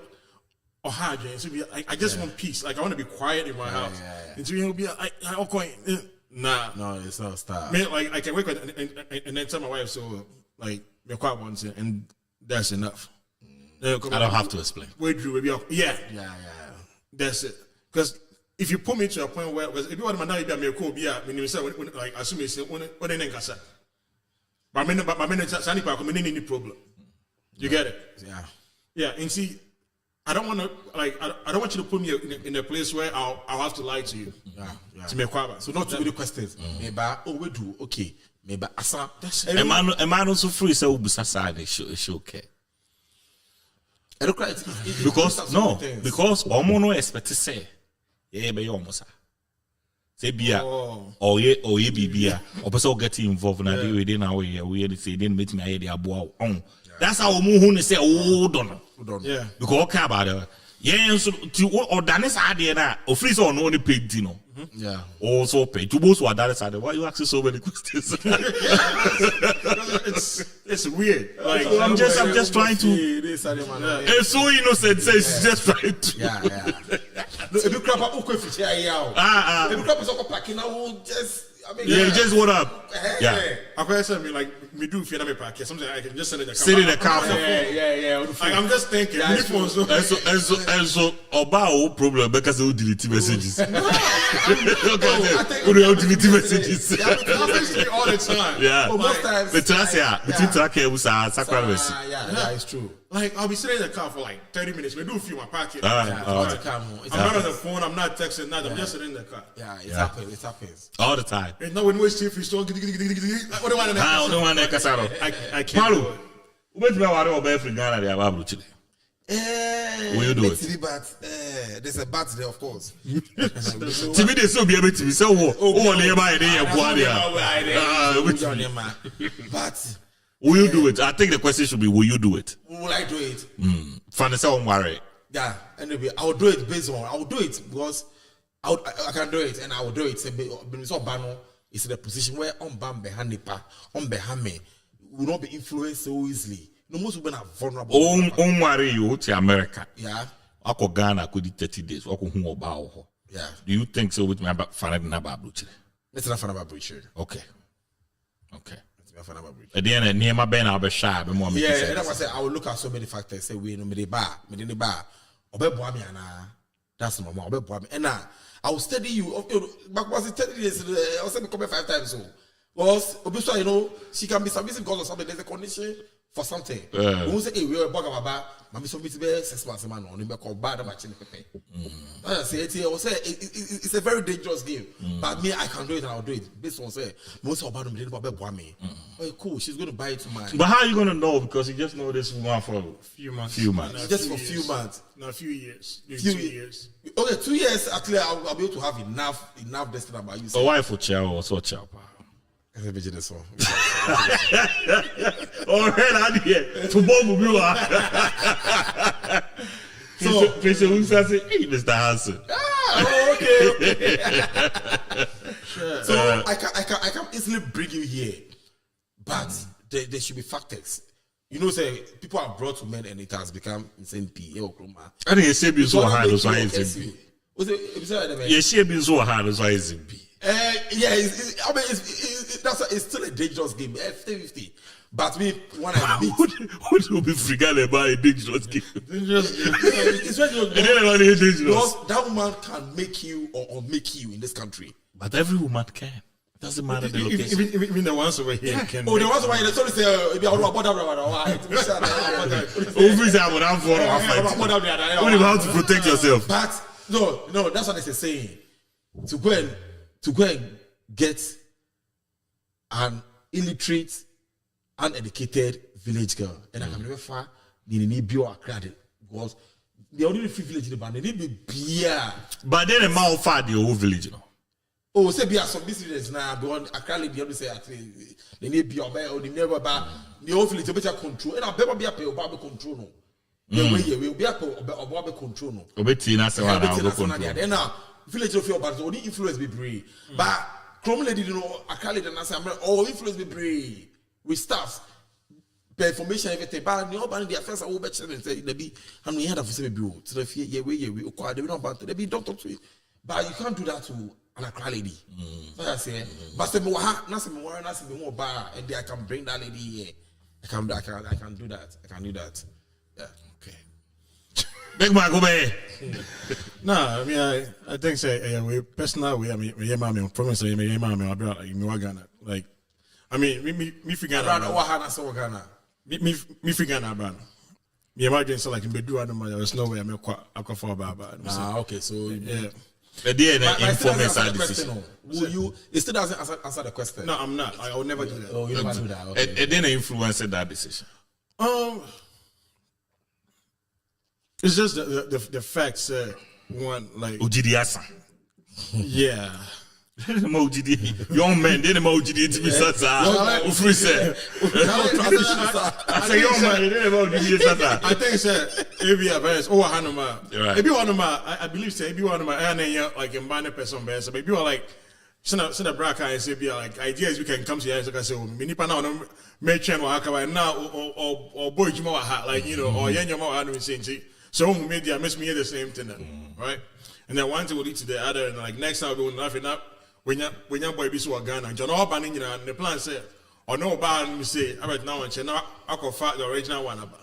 or hard so be I just want peace. Like I want to be quiet in my house. And so you'll be like I'm going nah. No, it's not style. Me like I can wake up and then tell my wife so like me quite want to and that's enough. I don't have to explain. Wait, Drew, maybe yeah. That's That's it. Because if you put me to a point where, because if you want to know, be a cool, be a, when you say, like, assume you say, when they name Kasa. My men, Sani Park, any problem. You get it? Yeah. Yeah, and see, I don't want to I don't want you to put me in a place where I'll have to lie to you. Yeah. To make kwaba. So not too many questions. Maybe we do okay. Maybe asa. A man also free so busasa show okay. Because omo expect to say yeah be almost say bia or ye bibia or person get involved na dey within our way we say didn't meet me here dey aboa on. That's how omo hu say hold on. Yeah. Because okay about it. Yeah, so to or dance idea na o free so no only paid you know. Yeah. Also pay. To both what that side. Why you asking so many questions? It's weird. Like I'm just trying to. It's so innocent. So it's just trying to. Yeah. No, if you crap up, okay, if you crap up, packing now, just. I mean, Yeah, just what up? Yeah. I can say me like me do if you have a packet. Something I can just send it in the car. Sit in the car. Yeah. Like, I'm just thinking. And so about problem because they delete messages. Okay, we delete messages. It happens to me all the time. Yeah. But most times, Between tracker and Sacramento. yeah, it's true. Like I'll be sitting in the car for like 30 minutes. We do a few in my pocket. Alright. I'm not on the phone. I'm not texting. Nothing. I'm just sitting in the car. Yeah, it happens. All the time. And no one waits if you still. What do you want to know? I don't want to casaro. I can't. Paolo, wait me worry about free Ghana dey ababru chile. Will you do it? But there's a bat there, of course. TV dey so be able to be so oh nearby dey But will you do it? I think the question should be will you do it? will I do it? Fancy on worry. Yeah. Anyway, I will do it based on. I will do it because I can do it, and I will do it. So Bano is in a position where on behind me will not be influenced so easily. No, most women are vulnerable. On worry you to America. Yeah. Ako Ghana could 30 days. Ako hu oba ho. Yeah. Do you think so with me about Fanad na bablu chile? Let's not find about Richard. Okay. Let's not find about Richard. At the end, near my ben I'll be shy. Yeah, and that's why I say I will look at so many factors. Say we no me the bar. Obe boami ana. That's normal. Obe boami. And now I will study you. Back was it 30 days? I will say me come 5 times so. Because obviously you know she can be submissive because of something. There's a condition for something. When say hey we are baba. Mami submit be 6 months man on. We call bad machine pepe. I say it's a very dangerous game. But me I can do it and I'll do it based on say most of bad me didn't obe boami. Oh cool. She's going to buy it to my. But how are you gonna know? Because you just know this woman for Few months. Just for a few months. No, a few years. Maybe Few 2 years. Okay, 2 years. Actually, I'll be able to have enough destiny about you. a wife for chow or so chow. That's a bit this one. Oh, right here. To bomb you are. So, President say, hey, Mr. Hansen. Okay. So I can easily bring you here, but there should be factors. You know, say people are brought to men and it has become insane P. I think it's be so hard as why it's in yeah, she be so hard as why it's in P. Yeah, I mean, it's still a dangerous game, 50-50. But me, when I meet, what will be forgotten about a dangerous game? it's very dangerous. Because that woman can make you or make you in this country. But every woman can. Doesn't matter the location. Even the ones over here can. Oh, the ones over here, sorry, say, if you are about that, What about to protect yourself? But no, that's what they're saying. To go and get an illiterate, uneducated village girl, and I can never find the need be accredited because they only free village in the band. They need be beer. But then a man far the whole village, you know. Oh, say beer some business now. Beyond accredited, they only say they need beer or the never bar. The whole village better control, and I better be a pay or control no. The way you will be a or control no. Obetina say what now. And now village of your but only influence be brave. But Chrome lady didn't know accredited and I say oh influence be brave. We staff, the information everything. But the open the affairs are all better and say be and we had a say be to the fear yeah we acquire they don't want to be doctor to it. But you can't do that to an accra lady. So I say, but say me more bar and I can bring that lady here. I can do that. I can do that. Yeah. Okay. Big man go back. Nah, I mean I think say we personal way I mean yeah mommy promise say yeah mommy I'll be like me Ghana like I mean, me figure Brother, out. what Hannah so Ghana? Me figure out, brother. Me imagine so like in Bedu Adama, there was no way I make aqua for Baba. Okay, so Yeah. But then But it still doesn't answer the decision. question. Will you? It still doesn't answer the question. No, I'm not. I will never do that. Oh, you never do that. Okay. And then influence that decision. It's just the facts that one like Ojidiasa. yeah. Young men, they the OGD to be such a free say. I say young man, they the OGD such I think that maybe a verse or Hanuma. Right. Maybe one of my I believe say maybe one of my and like a man person best. So maybe like send a bracket and say be like ideas we can come to here so I say mini pana no me train wa haka now or boy juma wa ha like you know or yenya ma wa no saying so media miss me the same thing right and then one thing will lead to the other and like next time we will laughing up when you boy be so Ghana John Oban in the plan say or no ban me say right now and now I can find the original one about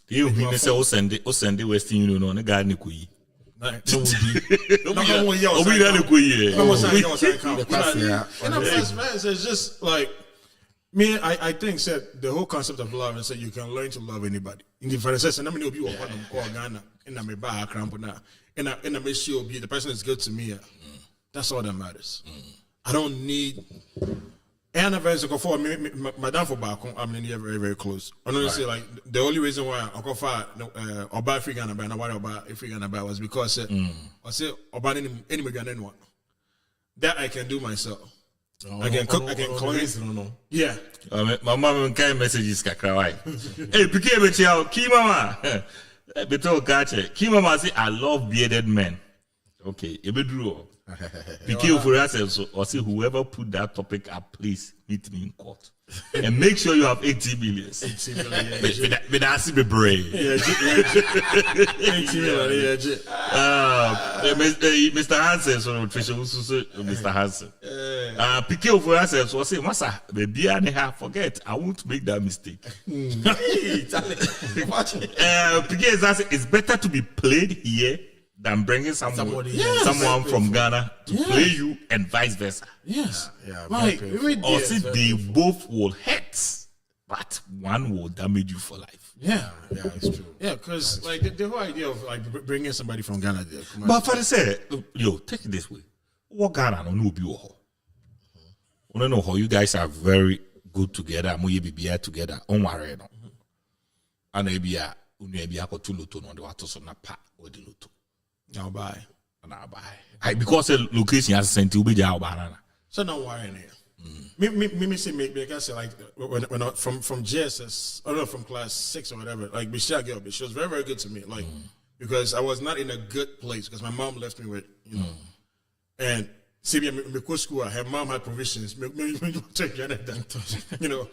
you mean say o send the Western Union on the guy ni kuyi. Obi na ni kuyi. And it's just like me. I think said the whole concept of love and said you can learn to love anybody. In the first sense, and I'm going to be one Ghana and I'm a bar cramp now, and I make sure be the person is good to me. That's all that matters. I don't need. And a very for me, Madame for back. I'm in here very, very close. I don't say like the only reason why I got far or buy free Ghana buy, what about free Ghana buy was because I say about any Ghana anyone that I can do myself. I can cook. I can clean. Yeah. My mom can messages kakrawai. Hey, picky me chiao, ki mama. Beto kache. Ki mama say I love bearded men. Okay, ebedru. Picky for yourself or say whoever put that topic up, please meet me in court. And make sure you have 80 million. But that's be brave. Mr. Hansen, so nutrition, Mr. Hansen. Picky for yourself, so say, Massa, baby, I forget. I won't make that mistake. Picky is asking, it's better to be played here than bringing someone from Ghana to play you and vice versa. Yes. Like, or see they both will hurt, but one will damage you for life. Yeah, it's true. Yeah, because like the whole idea of like bringing somebody from Ghana there. But for the say, yo, take it this way. What Ghana no be no know how you guys are very good together. Mo be here together. On worry no. And maybe ko tuloto no de wato so na pa o de loto. Now buy. Because the location has sent you be jail banana. So now why in here? Me say make I say like when I, from JSS, I don't know, from class 6 or whatever. Like Bishia girl, but she was very, very good to me. Like because I was not in a good place because my mom left me with and see me go school. Her mom had provisions. You know.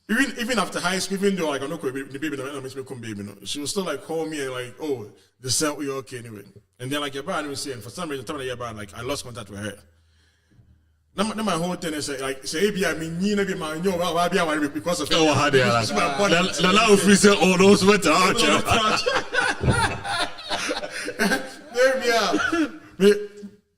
Even after high school, even though like I know the baby that makes me come baby, she was still like call me and like, oh, the cell we okay anyway. And then like your bad, and for some reason, tell me your bad, like I lost contact with her. Now my whole thing is like say I mean you know be my because of oh how they are la la office all those went out. There we are.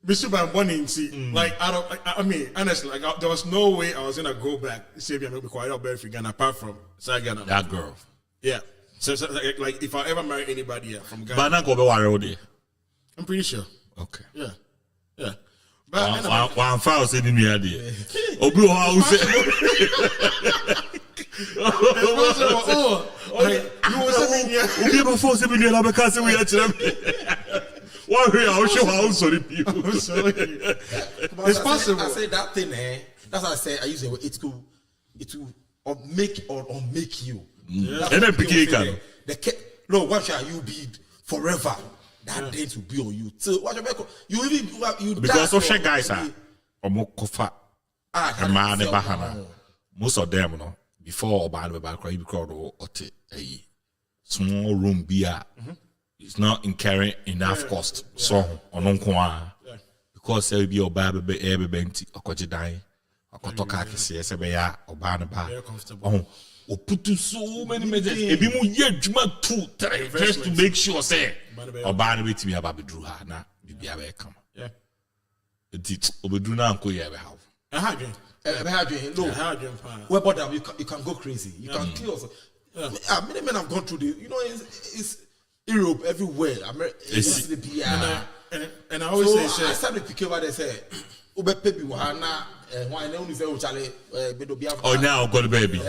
Mr. Bamboni, see, like I mean, honestly, like there was no way I was gonna go back. Say, I'm be quiet out there again, apart from Ghana. That girl. Yeah. So like if I ever marry anybody from Ghana, but not go be worried. I'm pretty sure. Okay. Yeah. But one foul said in here there. Obi how say. You was saying yeah. Obi before 7 million because we are. What we are show how sorry people. It's possible. I say that thing, that's what I say. I use it to make or make you. And then pick no, what shall you be forever? That day to be on you. So what you even because social guys are omokofa. Man bahana. Most of them, no, before Obama back cry because of a small room beer. It's not incurring enough cost. So on because there will be a baby benti or kojidan or kotoka kisi ya or banaba. Or put to so many measures. A bit more yet just to make sure say or ban with me about Bedruha na be a come. Yeah. It's Obedruna and Koya have. Where you can go crazy. You can kill yourself. Many men have gone through this. You know, it's Europe everywhere. America, and I always say, I started to pick over there. Say, Ube baby, wahana. Why only say Uchale? Oh, now got a baby.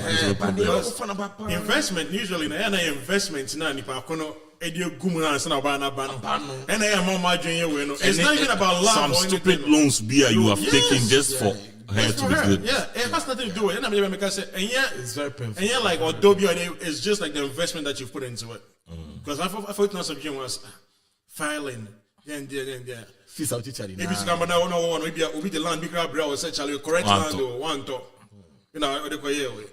Investment usually na investment na nipa kono edio gumuna sana bana bano. And I am mama junior we no. It's not even about love. Some stupid loans beer you have taken just for her to be good. Yeah, it has nothing to do with it. And I'm make say, and yeah, it's very painful. And yeah, like Adobe, it's just like the investment that you put into it. Because I thought not something was filing. Yeah. Fees out each other. If it's number no, maybe the land big bro or such a correct land or one top. You know,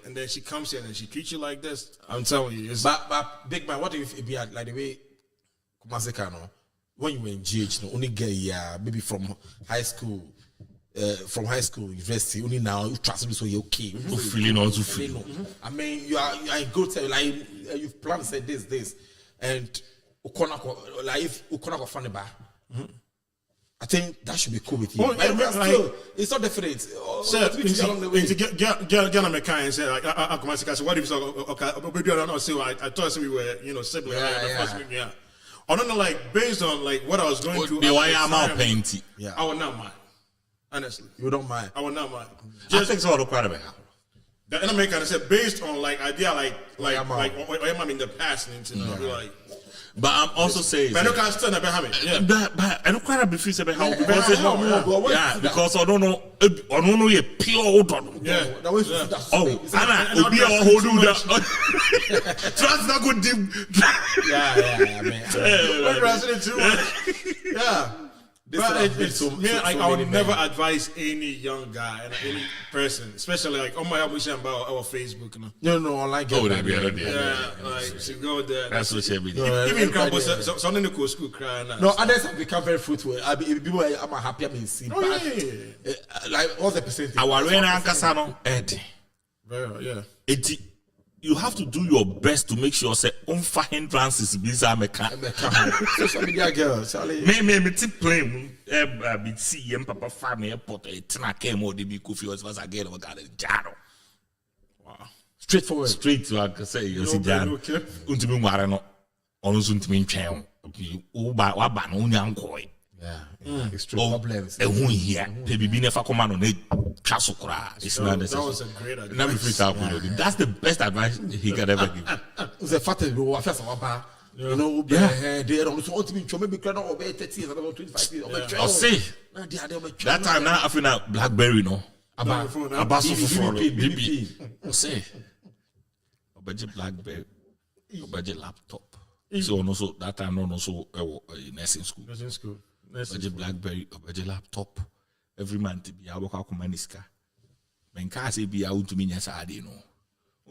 and then she comes here and she treats you like this. I'm telling you. But big man, what if it be like the way Kumasi Kano, when you were in GH, only get maybe from high school, university, only now you trust me so you're okay. Feeling also feel. I mean, you are go tell like you've planned to say this, and like if Ukonako funny bar. I think that should be cool with you. Oh, yeah, still, it's not definite. Sir, get on my car and say, like, I come and say, what if so? Okay, maybe I don't know. So I thought we were, siblings. Yeah. I don't know, like, based on like what I was going through. Why am I painting? Yeah, I would not mind. Honestly, you don't mind. I would not mind. I think so. Quite a bit. The American said based on like idea like what I'm in the past and like. But I'm also saying, but I can't stand up behind me. Yeah, but I don't quite be free about how because I don't know you pure. Yeah, that was Anna, will be a whole do that. Trust not good deep. Yeah, man. Yeah. But I would never advise any young guy and any person, especially like on my about our Facebook. No, online. Yeah, like to go there. That's social media. Even campus, something to school crying. No, others have become very fruitful. I mean, people are happy. I mean, see, like what's the percentage? Our Casano, Ed. Yeah. You have to do your best to make sure say unfa hindrances bisa meka. Social media girl, Charlie. Me tip plane be see yem papa farm airport tina came or the be coffee was again we got jaro. Wow. Straightforward. Straight like I say you see jaro. Untimi nware no ono so ntimi ntwen o ba no nyankoi. Yeah, extreme problems. Here, baby, never come on it. It's not that was a great advice. Never That's the best advice he could ever give. The fact that we were first of all, you know, they don't want to be maybe credit or 30 years, about 25 years. I'll see. That time now, I feel now BlackBerry, no. Abaso for BB. Say, a budget BlackBerry, a budget laptop. So also that time, no, so nursing school. Budget BlackBerry, a budget laptop. Every month to be able to come niska. Men say be out to me yes I no.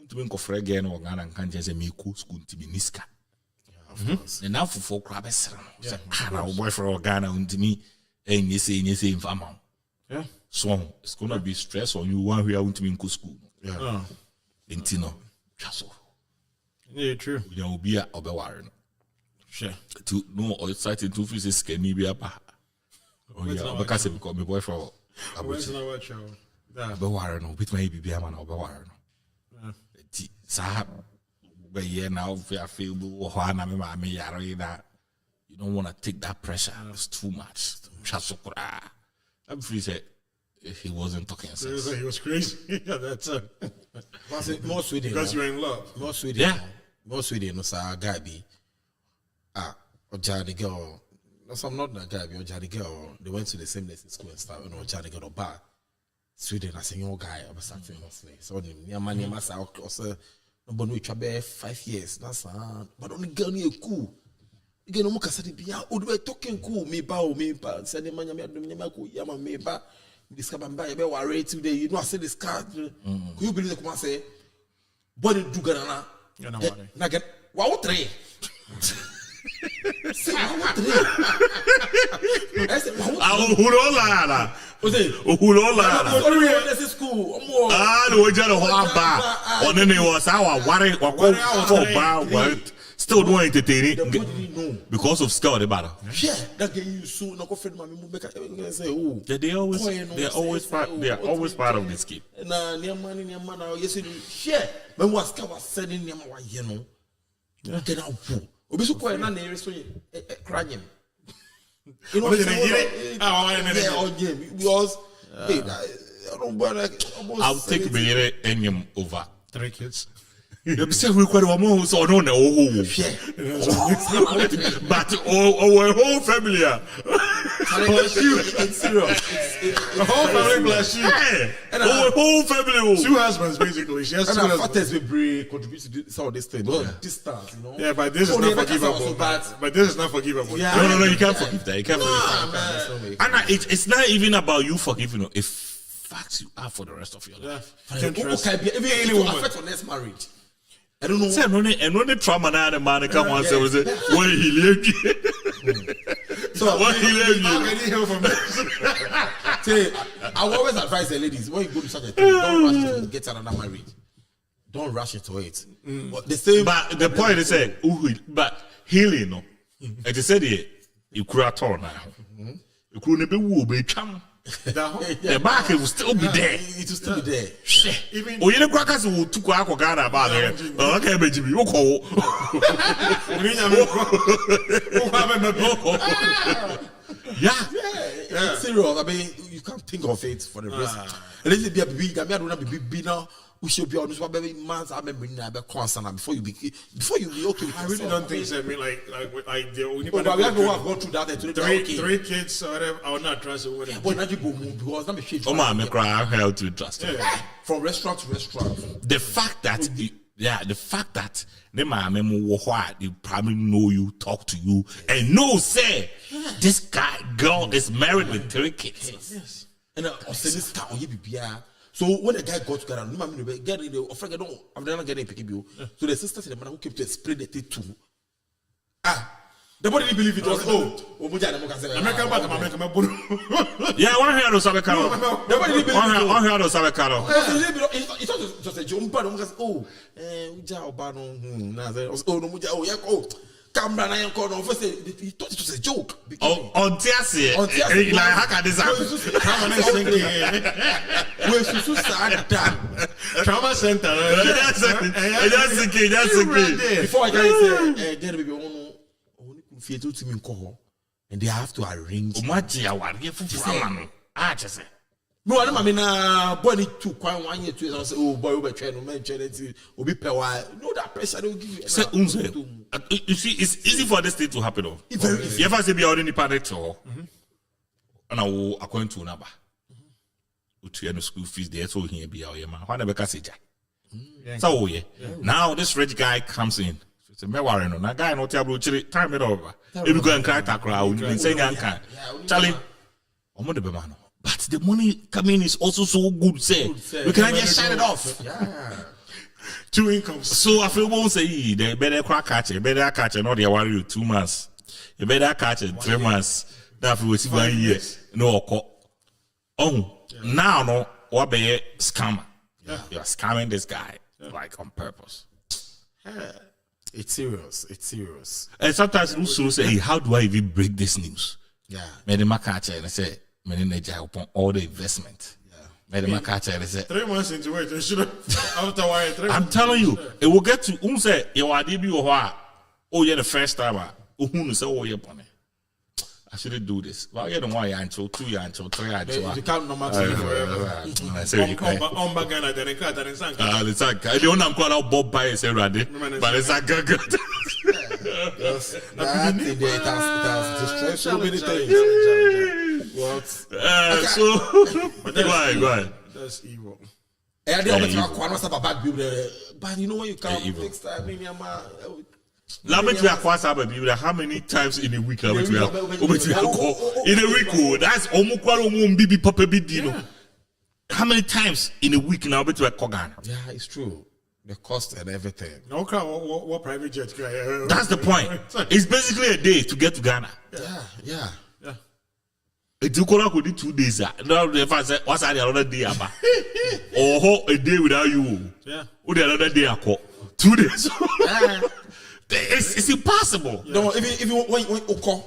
To me kofre again or Ghana and just a miku school to be niska. Of course. And now for crabs. Our boyfriend or Ghana to me and you say in farm. Yeah. So it's gonna be stress on you one way out to me in school. Yeah. Intino. Just yeah, true. You know, be a obewarren. Sure. To no or exciting to visit skinny be a oh yeah, because it become my boyfriend. Where's the watch out? Yeah, but why no? With my baby, man, or why no? Sahab, but yeah, now I feel you don't want to take that pressure. It's too much. I'm free. Said he wasn't talking sense. He was crazy. Yeah, that's was it more Sweden? Because you're in love. More Sweden. Yeah, more Sweden. No, sir, guy be or Johnny girl. So I'm not that guy, but Johnny girl, they went to the same lesson school and stuff, Johnny girl or bar. Sweden as a young guy, I was something mostly. So the near money massa also nobody travel 5 years. That's but only girl near cool. Again, no said be out we talking cool, me bow, me pa, send the money me cool, yama me ba. Discover by be worry today. You know, I say this card. Could you believe the come say, what did do Ghana? You know what? Nugget, wow, three. still don't entertain The boy it didn't know. because of skill the battle. Yeah, that guy you so no go friend mommy move back. Say, oh, They're always part of this game. na near money now. Yes, share. But was cover sending them why you know. Get out. Obi so quiet na na so crying. You know, because I'll take me any over 3 kids. You say we quite one so no but our whole family it's serious. The whole family bless you. Our whole family 2 husbands basically. She has 2 And husbands. fathers will contribute to some of this thing. Distance, you know. Yeah, but this is not forgivable. But this is not forgivable. Yeah. no, you can't forgive that. You can't forgive that. And it's not even about you forgiving. It fucks you up for the rest of your life. Even affect your next marriage. I don't know. Say and only trauma na the man come on say was when he leave you. So When he leave How you. can you heal from this? say, I will always advise the ladies when you go to such a thing, don't rush to get another marriage. Don't rush into it. But the same. But the point is say but healing no. It is said here you could at all now. You could never will be come. The back will still be there. It will still be there. Even Oh, you know, crackers will took a Ghana about it. Okay, but you call. Yeah. It's serious. I mean, you can't think of it for the rest. Let's be a big. I don't be big now. We should be honest. What baby months I remember now. Be concerned before you be okay. I really don't think so. I mean, like the only But we have to go through that. three kids or whatever. I would not trust it. Whatever. But now you go move because now be shit. Oh man, me cry. I'm held to trust. From restaurant to restaurant. The fact that the man they probably know you, talk to you, and know say this girl is married with 3 kids. Yes. And say this car on you be. So when the guy got together, no man get the offer. Don't I'm not getting picky bill. So the sister said the man who came to explain the thing to. The body didn't believe it was American back, American back. Yeah, one here does have a car. The body didn't believe it. One here does have a car. It's not just a joke, but Uja Obano, Camera na yanko no first he thought it was a joke. On Tiasi, like how can this happen? We're so sad that Trauma center. That's okay. before I can say get baby ono fie to me nko and they have to arrange. Umaji awari fufu just say. No, I don't mean boy need 2 kwan 1 year 2 years. I say, oh boy, we try no man try that obi pay why. No, that pressure they will give you. Say you see, it's easy for this thing to happen. Very easy. You ever see me already panic or and I will according to number. To school fees there so here be our man. Why never say so yeah. Now this rich guy comes in. So me worry no. Na guy no table time it over. If you go and cry that crowd, you say can. Charlie, omo de be man. But the money coming is also so good, say. We can just shut it off. Yeah. 2 incomes. So I feel won't say they better catch it, not they worry you 2 months. You better catch it 3 months. That will see 1 year. No, now no, what be a scammer? You are scamming this guy like on purpose. It's serious. And sometimes you also say, hey, how do I even break this news? Yeah. Made him catch it and say, upon all the investment. Made him catch it and say, 3 months into it, should after why 3 I'm telling you, it will get to say you are DB or oh yeah, the first time who say oh yeah, bunny. I shouldn't do this. Well, you don't want your until 2 years until 3 years. You can't no matter I say you can't. on bagana then cut and sank. It's like I don't know call out Bob by say ready, but it's like good. that thing there it has destroyed so many things. What? So go ahead. That's evil. But you know when you can't fix that, I mean, How many times in a week? In a week, that's almost Papa Bidino. How many times in a week now? Bet you Kogan. yeah, it's true. The cost and everything. No crowd, what private jet? That's the point. It's basically a day to get to Ghana. Yeah. It's equal to 2 days. Now, if I say, what's another day about? Or a day without you. Yeah. Or the other day I call 2 days. It's impossible. No, if you when Oko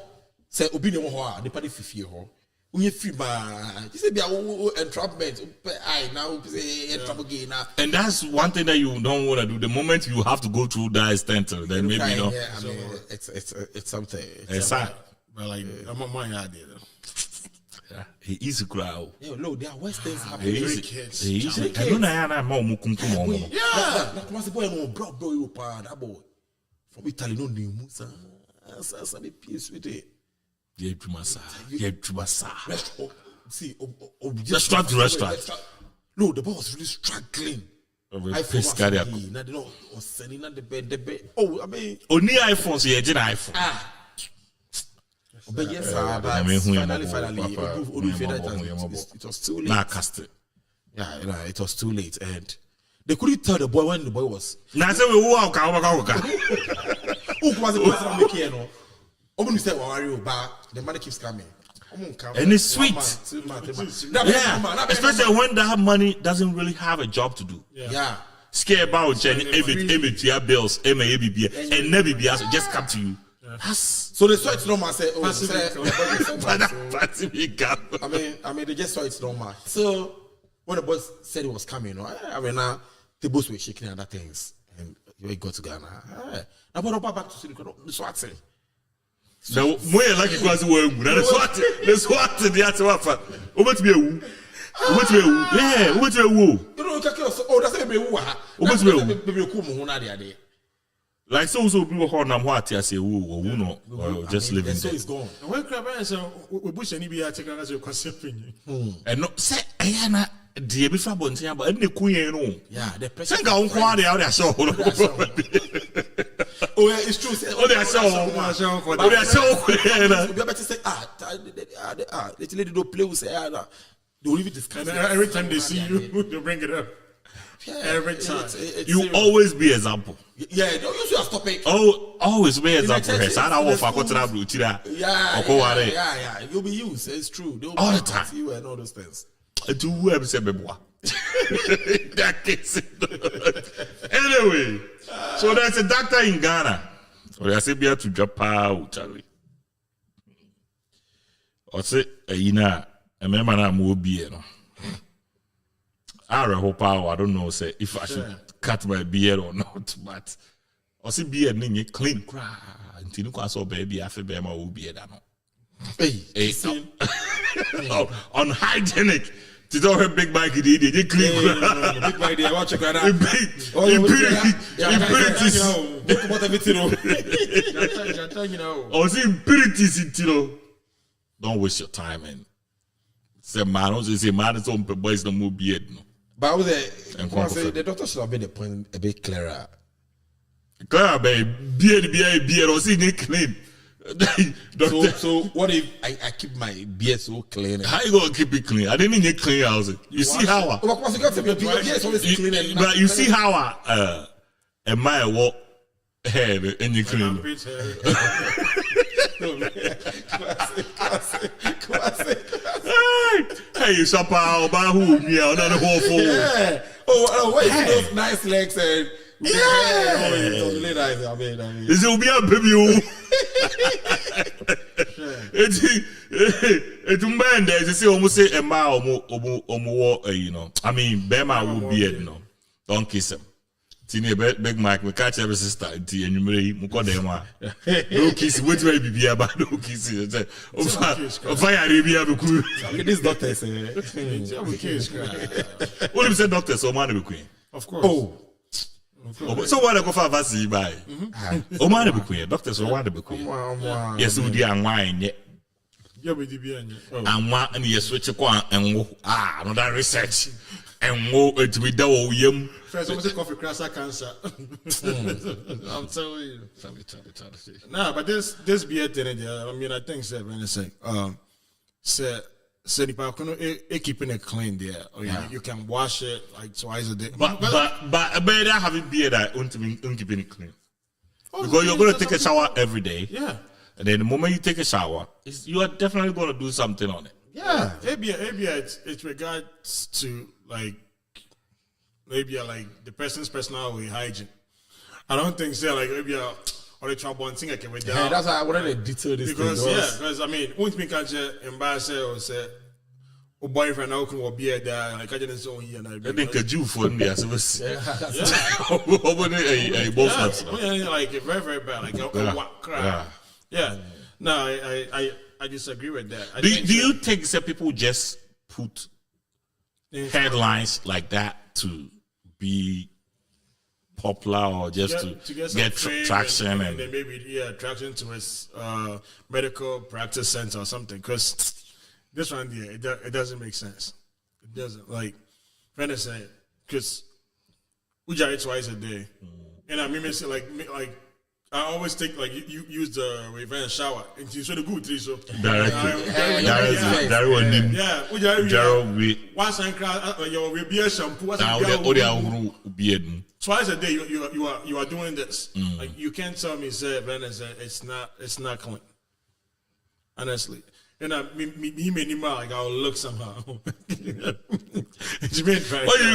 say obi ne ho a de pade fifie ho. We free man. You say be entrapment. I now say entrap again now. And that's one thing that you don't want to do. The moment you have to go through that extent, then maybe you know. Yeah, I mean, it's something. It's sad. But like, I'm on my idea though. Yeah, he is a crowd. Yo, look, there are worse things He happening. is. kids. He is. I don't know how I'm more kunkum. Yeah, that was the boy no bro you pa that boy from Italy no name Musa. Asa be peace with it. Yeah, Jumasa. Yeah, Jumasa. Restaurant. See, Restaurant to restaurant. No, the boy was really struggling. iPhone. Now they know was sending the bed. Oh, I mean, Only iPhones. Yeah, just iPhone. but yes, but I mean, finally, it was too late. Nah, cast it. Yeah, you know, it was too late, and they couldn't tell the boy when the boy was. Now say we walk. Who was the boy making you know? Open said, "Well, are you back?" The money keeps coming. And it's sweet. 2 months. Yeah, especially when that money doesn't really have a job to do. Yeah. Scare about and your bills, and never be just come to you. That's So they saw it normal. Say, "Oh, I mean, they just saw it normal." So when the boss said it was coming, I mean, now the boss were shaking other things, and we got to Ghana. Now, but back to the Swat. so more like it was worm. That's what the answer was. Over to be a yeah, over to a woo. You know, oh, that's a baby. Baby, come on, like so people call them what I say woo or woo no or just living so there. it's gone. And when crab so we push any be taking as your conception. And no say ayana the be fa bontia but any queen no. Yeah, the pressure. Think on kwa dey out there show. Oh, yeah, it's true. Oh, they are so. Oh, they are so. We better say, let lady don't play with say, they will even discuss. And every time they see you, they bring it up. Every time. You always be example. Yeah, don't use your stop it. Oh, always be example. church, Yes, I don't want in the to go to blue tira. Yeah. You'll be used. It's true. They'll All the back time. you and all those things. To whoever said beboa. That case. Anyway, so there's a doctor in Ghana. Or I say be to Japan, Charlie. Or say a member na mo be no. I hope I don't know say if I should cut my beard or not, but or see beard ni clean cry. Until you can so baby I feel be my beard no. Hey, unhygienic. To do her big bike, they clean. Big bike, they watch it. Or see impurities, don't waste your time and say man, also say man is on boys no more beard no. But I was the doctor should have made the point a bit clearer. Clear baby, beard or see it clean. So what if I keep my beard so clean? How you gonna keep it clean? I didn't need clean house. You see how but you see how a my walk hair and you clean. Hey, Shapa, Bahu, yeah, another whole fool. Yeah. Oh, wait, those nice legs and Is it be a baby? It's a man there. You see, almost say a mile or you know. I mean, Bema will be it, no. Don't kiss him. Tini big Mike, we catch every sister and you may Mukodema. No kiss, what will be about no kiss? Fire, be able to. This doctor say, what if said doctor so man be queen? Of course. Oh, so what I go for vaccine by? Oh man be queen, doctor so what be queen? Yes, we did and wine yet. And one and yes, switch a and another research. And wo to be da wo yam first almost coffee cancer. I'm telling you. Nah, but this beard thing, I mean, I think so when it's like say if keeping it clean there, or you can wash it like twice a day. But better having beard that keeping it clean. Because you're gonna take a shower every day. Yeah. And then the moment you take a shower, you are definitely gonna do something on it. Yeah, maybe it's regards to like maybe like the person's personal hygiene. I don't think so. Like maybe or the trouble thing I can with Yeah, that's why I wanted to detail this because thing. because I mean, won't me catch embarrass or say, "Oh, boyfriend, how can we be there?" Like I didn't say, "Oh, here and I." I think a Jew for me as was. Yeah, like very very bad. Like yeah. No, I disagree with that. Do you think that people just put headlines like that to be popular or just to get traction and then maybe traction to his medical practice center or something? Because this one there, it doesn't make sense. It doesn't. Like friend is saying, because we jar it twice a day, and I mean say like I always think like you use the revenge shower and you should go three so once I cry your beard shampoo twice a day you are doing this. Like you can't tell me say it's not clean. Honestly. And me like I'll look somehow. What do you mean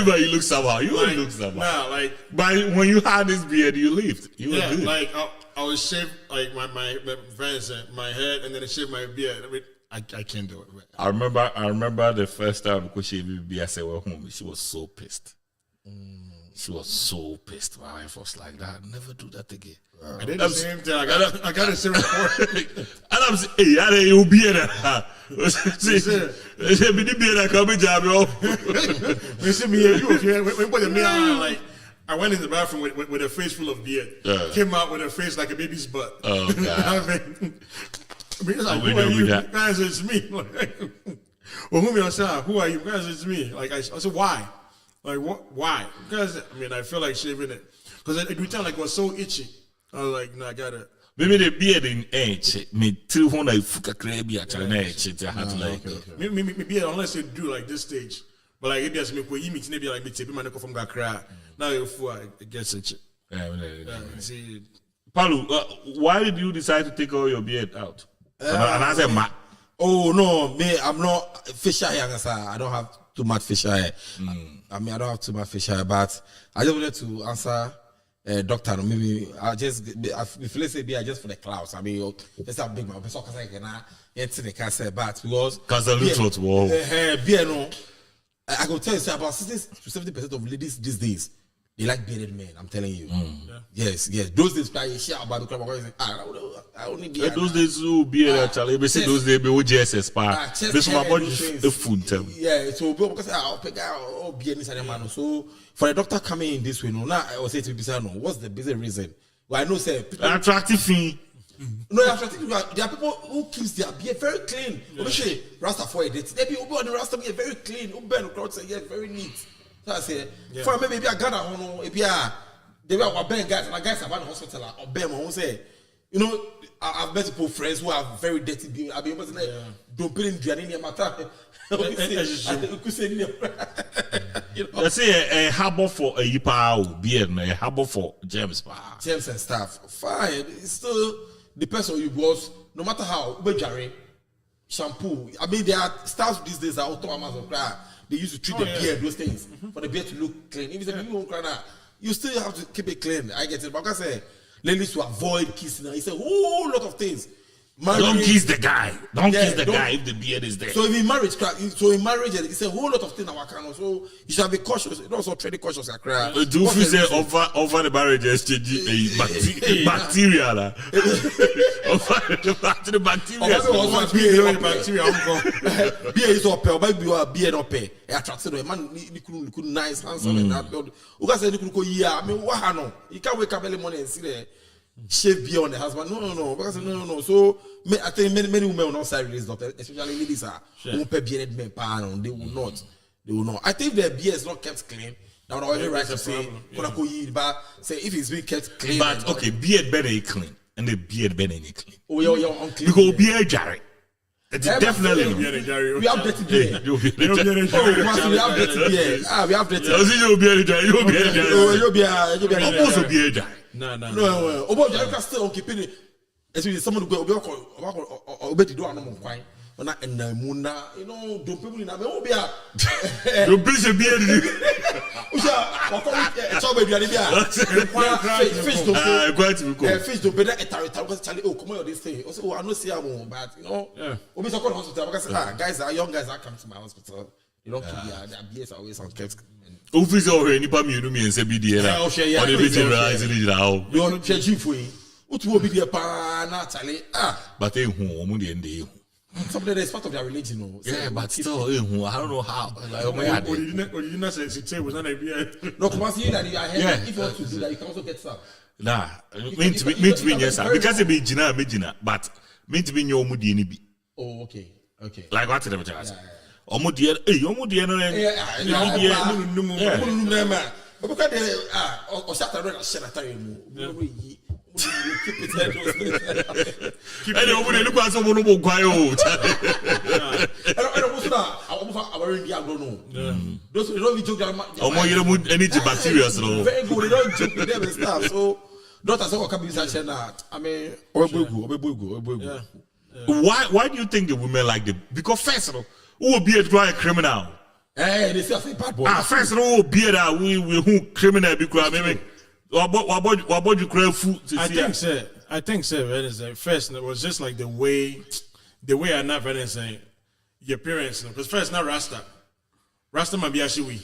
by you look somehow? You won't look somehow. Nah, like but when you had this beard, you lived. You were good. Like I would shave like my friends my head and then I shave my beard. I mean, I can't do it. I remember the first time because she beard said we're home. She was so pissed. She was so pissed. My wife was like, "That never do that again." I did the same thing. I got a same report. And I'm saying, "Hey, I you beard." Say, "Me the beard come job yo." Me see me like I went in the bathroom with a face full of beard. Came out with a face like a baby's butt. Oh God. I mean, it's like, who are you? Guys, it's me. Well, who are you? Guys, it's me. Like I said, why? Like what? Why? Because I mean, I feel like shaving it because every time like it was so itchy. I was like, no, I gotta. Maybe the beard in age. Me too. When I fuck crazy, actually, I had to like. Me beard unless you do like this stage, but like it just me go you maybe like me take my neck from cry. Now you fool, it gets itchy. See, Palu, why did you decide to take all your beard out? And I said, "Ma." Oh no, me, I'm not facial hair. I don't have too much facial hair. I mean, I don't have too much facial hair, but I just wanted to answer. Doctor, maybe I just if let's say I just for the clouds. I mean, it's a big man. So I can say, but because beer, no, I can tell you about 60 to 70% of ladies these days they like bearded men. I'm telling you. Yes. Those days, I share about the club. I only beard. Those days, who beard actually. They say those days, be OJSS part. This one about the food term. Yeah, so because I'll pick out beard inside man. So for a doctor coming in this way, no, now I will say to people, no, what's the basic reason? Well, I know, say attractive thing. No, attractive. There are people who keeps their beard very clean. Obviously, Rasta for it. They be on the Rasta beard very clean. Uber crowd say yeah, very neat. So I say, for maybe I got a no, if they were bad guys and guys about the hospital or them who say, you know, I have multiple friends who have very dirty beard. I be able to like don't put in the matter. Let's say a harbor for a yipa beard, a harbor for James and stuff. Fine. It still depends on you, boss. No matter how, Ubejare, shampoo. I mean, there are styles these days that auto Amazon cry. They used to treat the beard, those things, for the beard to look clean. If you don't cry now, you still have to keep it clean. I get it. But I say, ladies to avoid kissing. It's a whole lot of things. Marriage, don't kiss the guy. Don't kiss the guy if the beard is there. So in marriage, it's a whole lot of things that can. So you should be cautious. You also tread cautious. Do you say over the marriage exchange bacteria? Over the bacteria. Beer is up. Maybe you are beer up. Attracted a man. You could nice handsome and that. You guys say you could go. Yeah, I mean, what? No, you can't wake up early morning and see the shave beer on the husband. No. Because no. So I think many women will not say release doctor, especially ladies are who pay bearded men. They will not. I think the beer is not kept clean. Now, I right to say, but say if it's being kept clean. But okay, beard better clean, and the beard better clean. Oh, you're unclean. Because beard jarring. It's definitely we have dirty beer. We have dirty beer. We have dirty. You'll be a No. About you still keeping it. Especially someone who go obey the door no more fine. And muna, you know, don't people in a you be a beard. it's all baby. Fish don't Quite to be cool. fish don't better at Charlie. Oh, come on, this thing. Also, I know see but you know, we talk hospital because guys are young guys that come to my hospital. You don't keep their BS always on kept. Office or any pam you know me and say BDL. Or the visualize it now. You want to change for you. What will be the pa Natalie? But they home and they. Something that is part of their religion. Yeah, but still, I don't know how. Original sensitivity was not a beer. No, come on, see that you are here. If you want to do that, you can also get some. Nah, mean to be yes, because it be Gina, but mean to be your Mudini. Oh, okay. Like what the matter? Omudia, Omudia, why do you think the women like them? Because first of all, who will be a dry criminal? Hey, they say I say bad boy. First of all, who will be that we who criminal because maybe what about you crave food? I think so. First, it was just like the way I not very saying your parents, because first not Rasta might be actually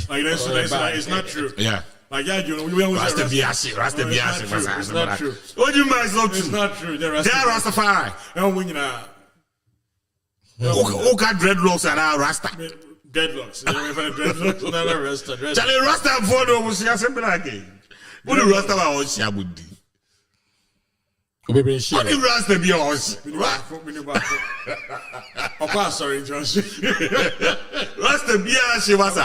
like it's not true. Yeah. Like you know, we always Rasta say Rasta Biashi. It's not true. What do you mean it's not true? It's not true. They're Rastafari. And when you know, who got dreadlocks and now Rasta? Dreadlocks. Dreadlocks. Not a Rasta. Charlie Rasta photo was something like it. What do Rasta want Shabudi? What do Rasta be on? Sorry, Johnson. Rasta Biashi was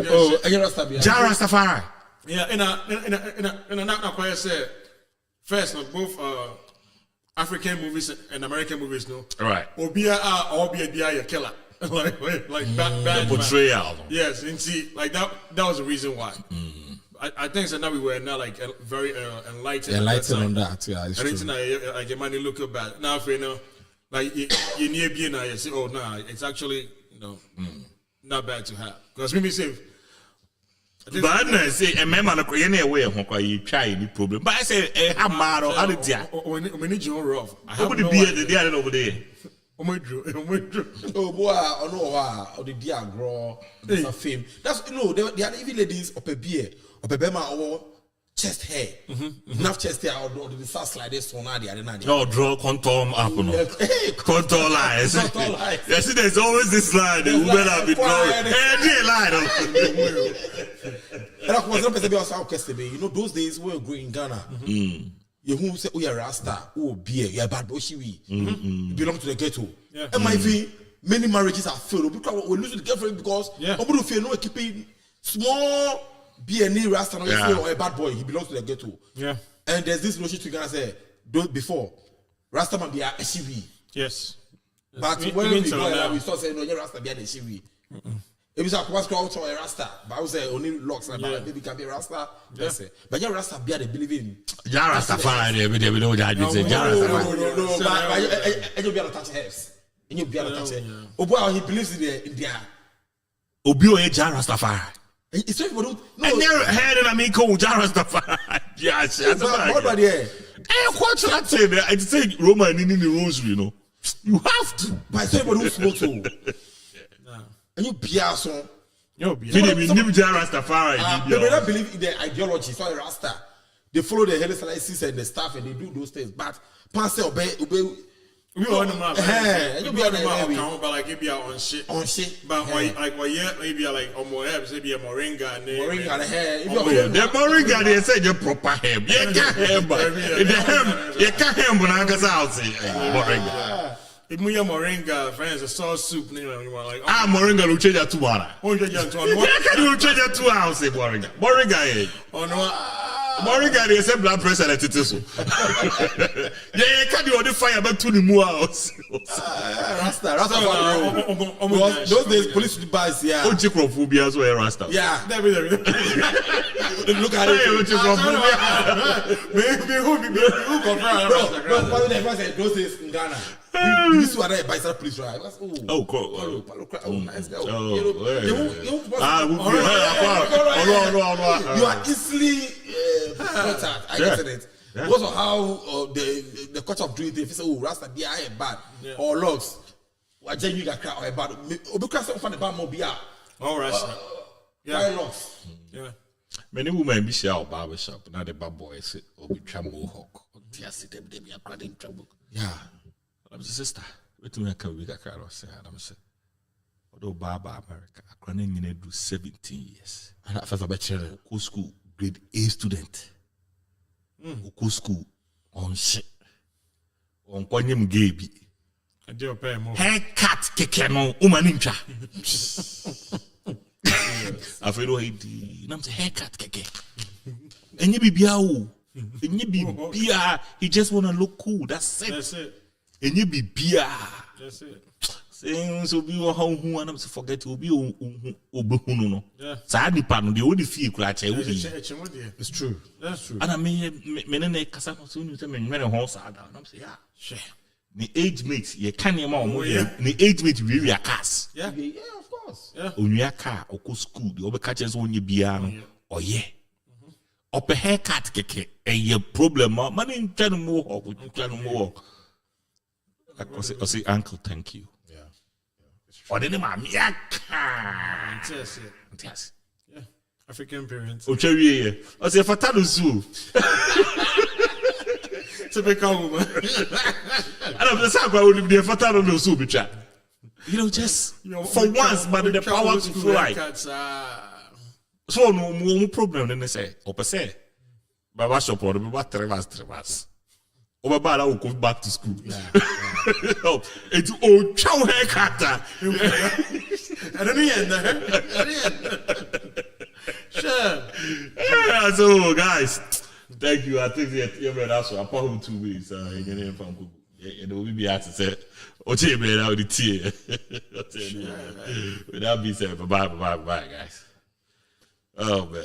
Oh, I get Rastafari. Yeah, in a not quite said first, both African movies and American movies, no. Right. Or be a killer. like bad portrayal. Yes, and see, like that was the reason why. I think so now we were now like very enlightened. Enlightened on that, yeah. It's and it's like your money look bad. Now if you know, like you near being now, you say, oh no, it's actually not bad to have. Because maybe say but I say a member of any way you try any problem. But I say a hammer or other dia. We need your rough. I would be the other over there. Oh boy, oh no, or the dear grow fame. That's they are even ladies up a beer, up a bema or chest hair. Enough chest hair or the sauce like this one. No, draw contour up. Contour lines. Yes, there's always this line. The women have been drawing. You know, those days we were growing in Ghana. You who say, oh, you're Rasta, oh, beer, you're bad boy, you belong to the ghetto. And my many marriages are failed because we lose the girlfriend because nobody feel no keeping small beer near Rasta or a bad boy, he belongs to the ghetto. Yeah. And there's this notion to Ghana say, before Rasta man be a SUV. Yes. But when we start saying, no, you're Rasta be a SUV. It was like what's called a Rasta, but I was say only locks and maybe can be a Rasta. That's it. But your Rasta be the believing. Rastafari, we know that you say no. But you be able to touch heads. And you be able to touch it. Oh boy, he believes in India. Obio Rastafari. It's not no. I never heard of me called Rastafari. Yes, what about there? What's that say? I say Roman in the rosary, you know. You have to. But it's not who smokes. And you be so. They don't believe in their ideology. So a Rasta, they follow the Helisites and the staff, and they do those things. But Pastor obey. We on the map. You be on the map. But like it be on shit. But like maybe like on more herbs, maybe a moringa and moringa the hair. The moringa they say the proper herb. You can't herb. The herb you can't herb when I go out say moringa. If we have moringa, friends, a sauce soup, like moringa will change that 2 hours. Can you change that 2 hours? Say moringa. Moringa, oh no. Moringa, they say blood pressure at it. Yeah, can you order fire back to the house? Rasta. Those days, police would buy, yeah. Ochicrophobia as well, Rasta. Yeah. Look at it. Who confirm? Those days in Ghana. This one I buy some police right. Oh, cool. Oh, nice guy. You are easily contact. I get it. Because of how the culture of doing things, oh, Rasta be bad or logs. What you got crowd or bad? Because some the bad mobile. All Rasta. Yeah, logs. Yeah. Many women be share barber shop. Now the bad boys or be trample hawk. They see them, they be a trouble. Yeah. I'm just sister. Wait me can we got crowd or say I'm say. Although Baba America, I can't even do 17 years. And that first of all, Go school, grade A student. Go school on shit. On Quanyam Gaby. I do pay more. Haircut keke no umanincha. I feel like I'm say haircut keke. And you be biao. And you be bia. He just wanna look cool. That's it. That's it. And you be bia. That's it. Saying so be home who and I'm to forget to be obehuno no. Yeah. Sa nipa no de odi fie kura che odi. it's true. That's true. And I mean me kasa no so you say me nwere ho sa da. I'm say yeah. Share. Ni age mate ye kan ye ma omo ye. Ni age mate we cars. Yeah. Yeah, of course. Yeah. Onua car oko school de obe catch so onye bia no. Oye. Ope haircut keke e problem ma man ntwa no mo ho, ntwa no mo ho. I say uncle thank you. Or the name of Miaka. Yes. Yes. Yeah. African parents. Ochewie. I say Fatano Zoo. Typical woman. And I'm the same guy who live there. Fatano no Zoo, bitch. You know, just for once, but the power to fly. So no problem. Then they say, "Opa say, Baba shop or Baba 3 months." Over bad, I will go back to school. It's old chow haircut. I don't Sure. Yeah, so guys, thank you. I think you read that so I put him 2 weeks. You can from Google. And will be asked to say, "Oche man, out the tea." With that being said, bye, guys. Oh man.